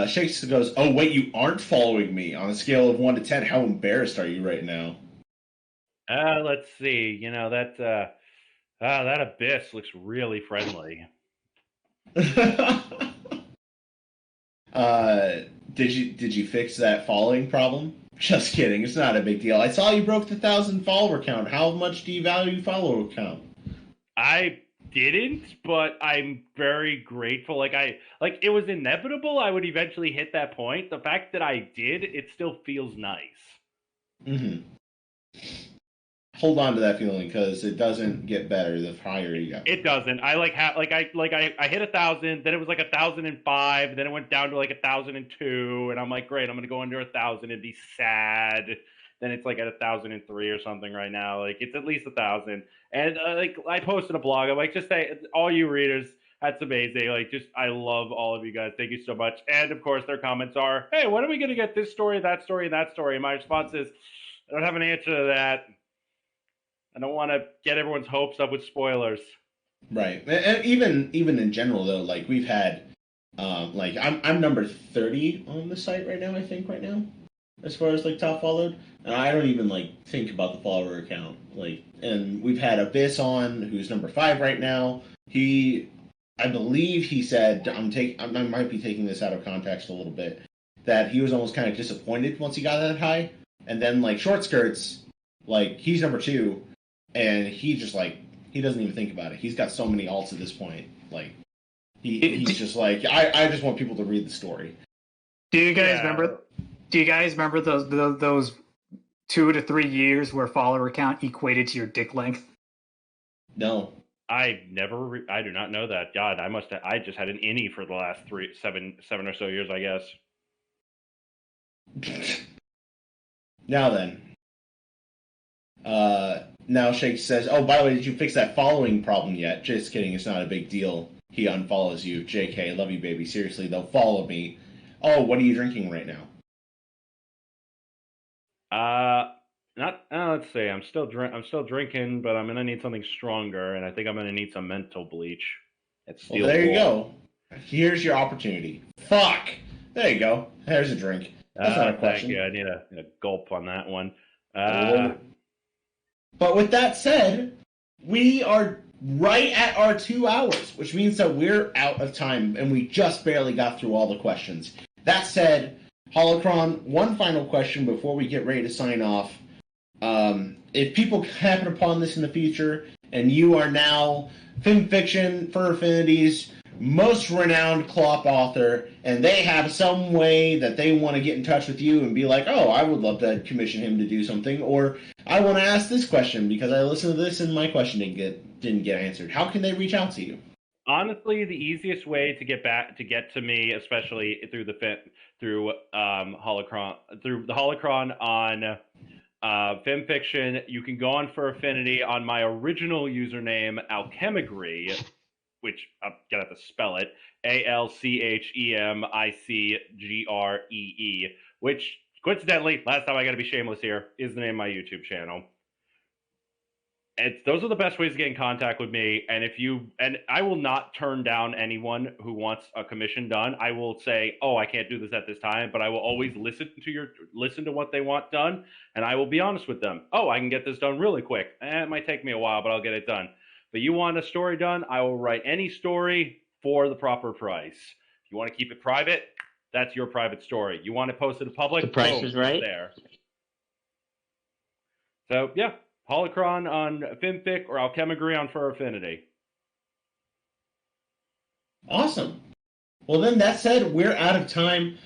Shakes goes, "Oh, wait, you aren't following me. On a scale of 1 to 10, how embarrassed are you right now?" Let's see. You know, that abyss looks really friendly. Did you fix that following problem? Just kidding. It's not a big deal. I saw you broke the 1,000 follower count. How much do you value follower count? I didn't, but I'm very grateful. Like, it was inevitable I would eventually hit that point. The fact that I did, it still feels nice. Mm-hmm. Hold on to that feeling because it doesn't get better the higher you go. It doesn't. I hit 1,000, then it was like 1,005, then it went down to like 1,002, and I'm like, great, I'm gonna go under 1,000 and be sad. Then it's like at 1,003 or something right now. Like, it's at least 1,000. And like, I posted a blog. I'm like, just say, all you readers, that's amazing. Like, just, I love all of you guys. Thank you so much. And of course, their comments are, hey, when are we gonna get this story, that story, and that story? And my response is, I don't have an answer to that. I don't want to get everyone's hopes up with spoilers. Right, and even in general though, like we've had, like I'm number 30 on the site right now. I think right now, as far as like top followed, and I don't even like think about the follower account. Like, and we've had Abyss on, who's number 5 right now. I believe he said, I might be taking this out of context a little bit, that he was almost kind of disappointed once he got that high, and then like Short Skirts, like he's number 2. And he just like, he doesn't even think about it. He's got so many alts at this point. Like, he's just like, I just want people to read the story. Do you guys remember? Do you guys remember those 2 to 3 years where follower count equated to your dick length? No. I do not know that. God, I just had an innie for the last 7 or so years, I guess. Now then. Now Shake says, "Oh, by the way, did you fix that following problem yet?" Just kidding, it's not a big deal. He unfollows you. JK, love you, baby. Seriously, though, follow me. Oh, what are you drinking right now? Let's see. I'm still drinking, but I'm gonna need something stronger, and I think I'm gonna need some mental bleach. Well, there you go. Here's your opportunity. Fuck. There you go. There's a drink. That's not a question. Thank you. I need a gulp on that one. But with that said, we are right at our 2 hours, which means that we're out of time, and we just barely got through all the questions. That said, Holocron, one final question before we get ready to sign off. If people happen upon this in the future, and you are now FimFiction for Affinity's most renowned Clop author, and they have some way that they want to get in touch with you and be like, oh, I would love to commission him to do something, or I want to ask this question because I listened to this and my question didn't get answered. How can they reach out to you? Honestly, the easiest way to get to me, especially through the Holocron on FimFiction, you can go on for Affinity on my original username, Alchemigry, which I'm gonna have to spell it, ALCHEMICGREE, which coincidentally, last time I gotta be shameless here, is the name of my YouTube channel. Those are the best ways to get in contact with me. And I will not turn down anyone who wants a commission done. I will say, oh, I can't do this at this time, but I will always listen to what they want done, and I will be honest with them. Oh, I can get this done really quick. It might take me a while, but I'll get it done. But you want a story done, I will write any story for the proper price. If you want to keep it private, that's your private story. You want it posted to public, The price is right. There. So yeah. Holocron on FimFic or Alchemigry on For Affinity. Awesome. Well, then, that said, we're out of time.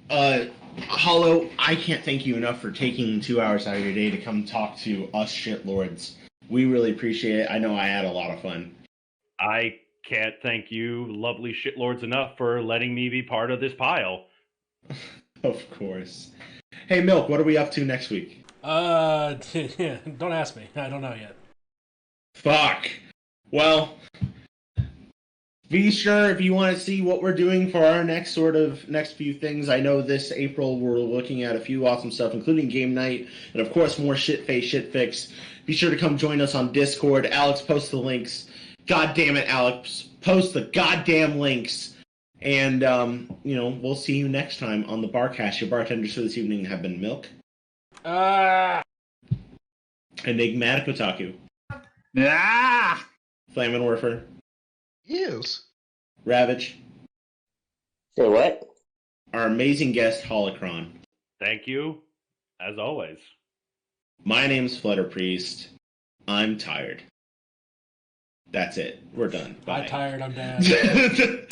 Hollow, I can't thank you enough for taking 2 hours out of your day to come talk to us shitlords. We really appreciate it. I know I had a lot of fun. I can't thank you, lovely shitlords, enough for letting me be part of this pile. Of course. Hey, Milk, what are we up to next week? Don't ask me. I don't know yet. Fuck. Well, be sure if you want to see what we're doing for our next few things. I know this April we're looking at a few awesome stuff, including game night, and of course more shitfix. Be sure to come join us on Discord. Alex, post the links. God damn it, Alex. Post the goddamn links. And, we'll see you next time on the Barcast. Your bartenders for this evening have been Milk. Enigmatic Otaku. Flamin' Warfer. Yes. Ravage. Say what? Our amazing guest, Holocron. Thank you, as always. My name's Flutter Priest. I'm tired. That's it. We're done. Bye. I'm tired. I'm dead.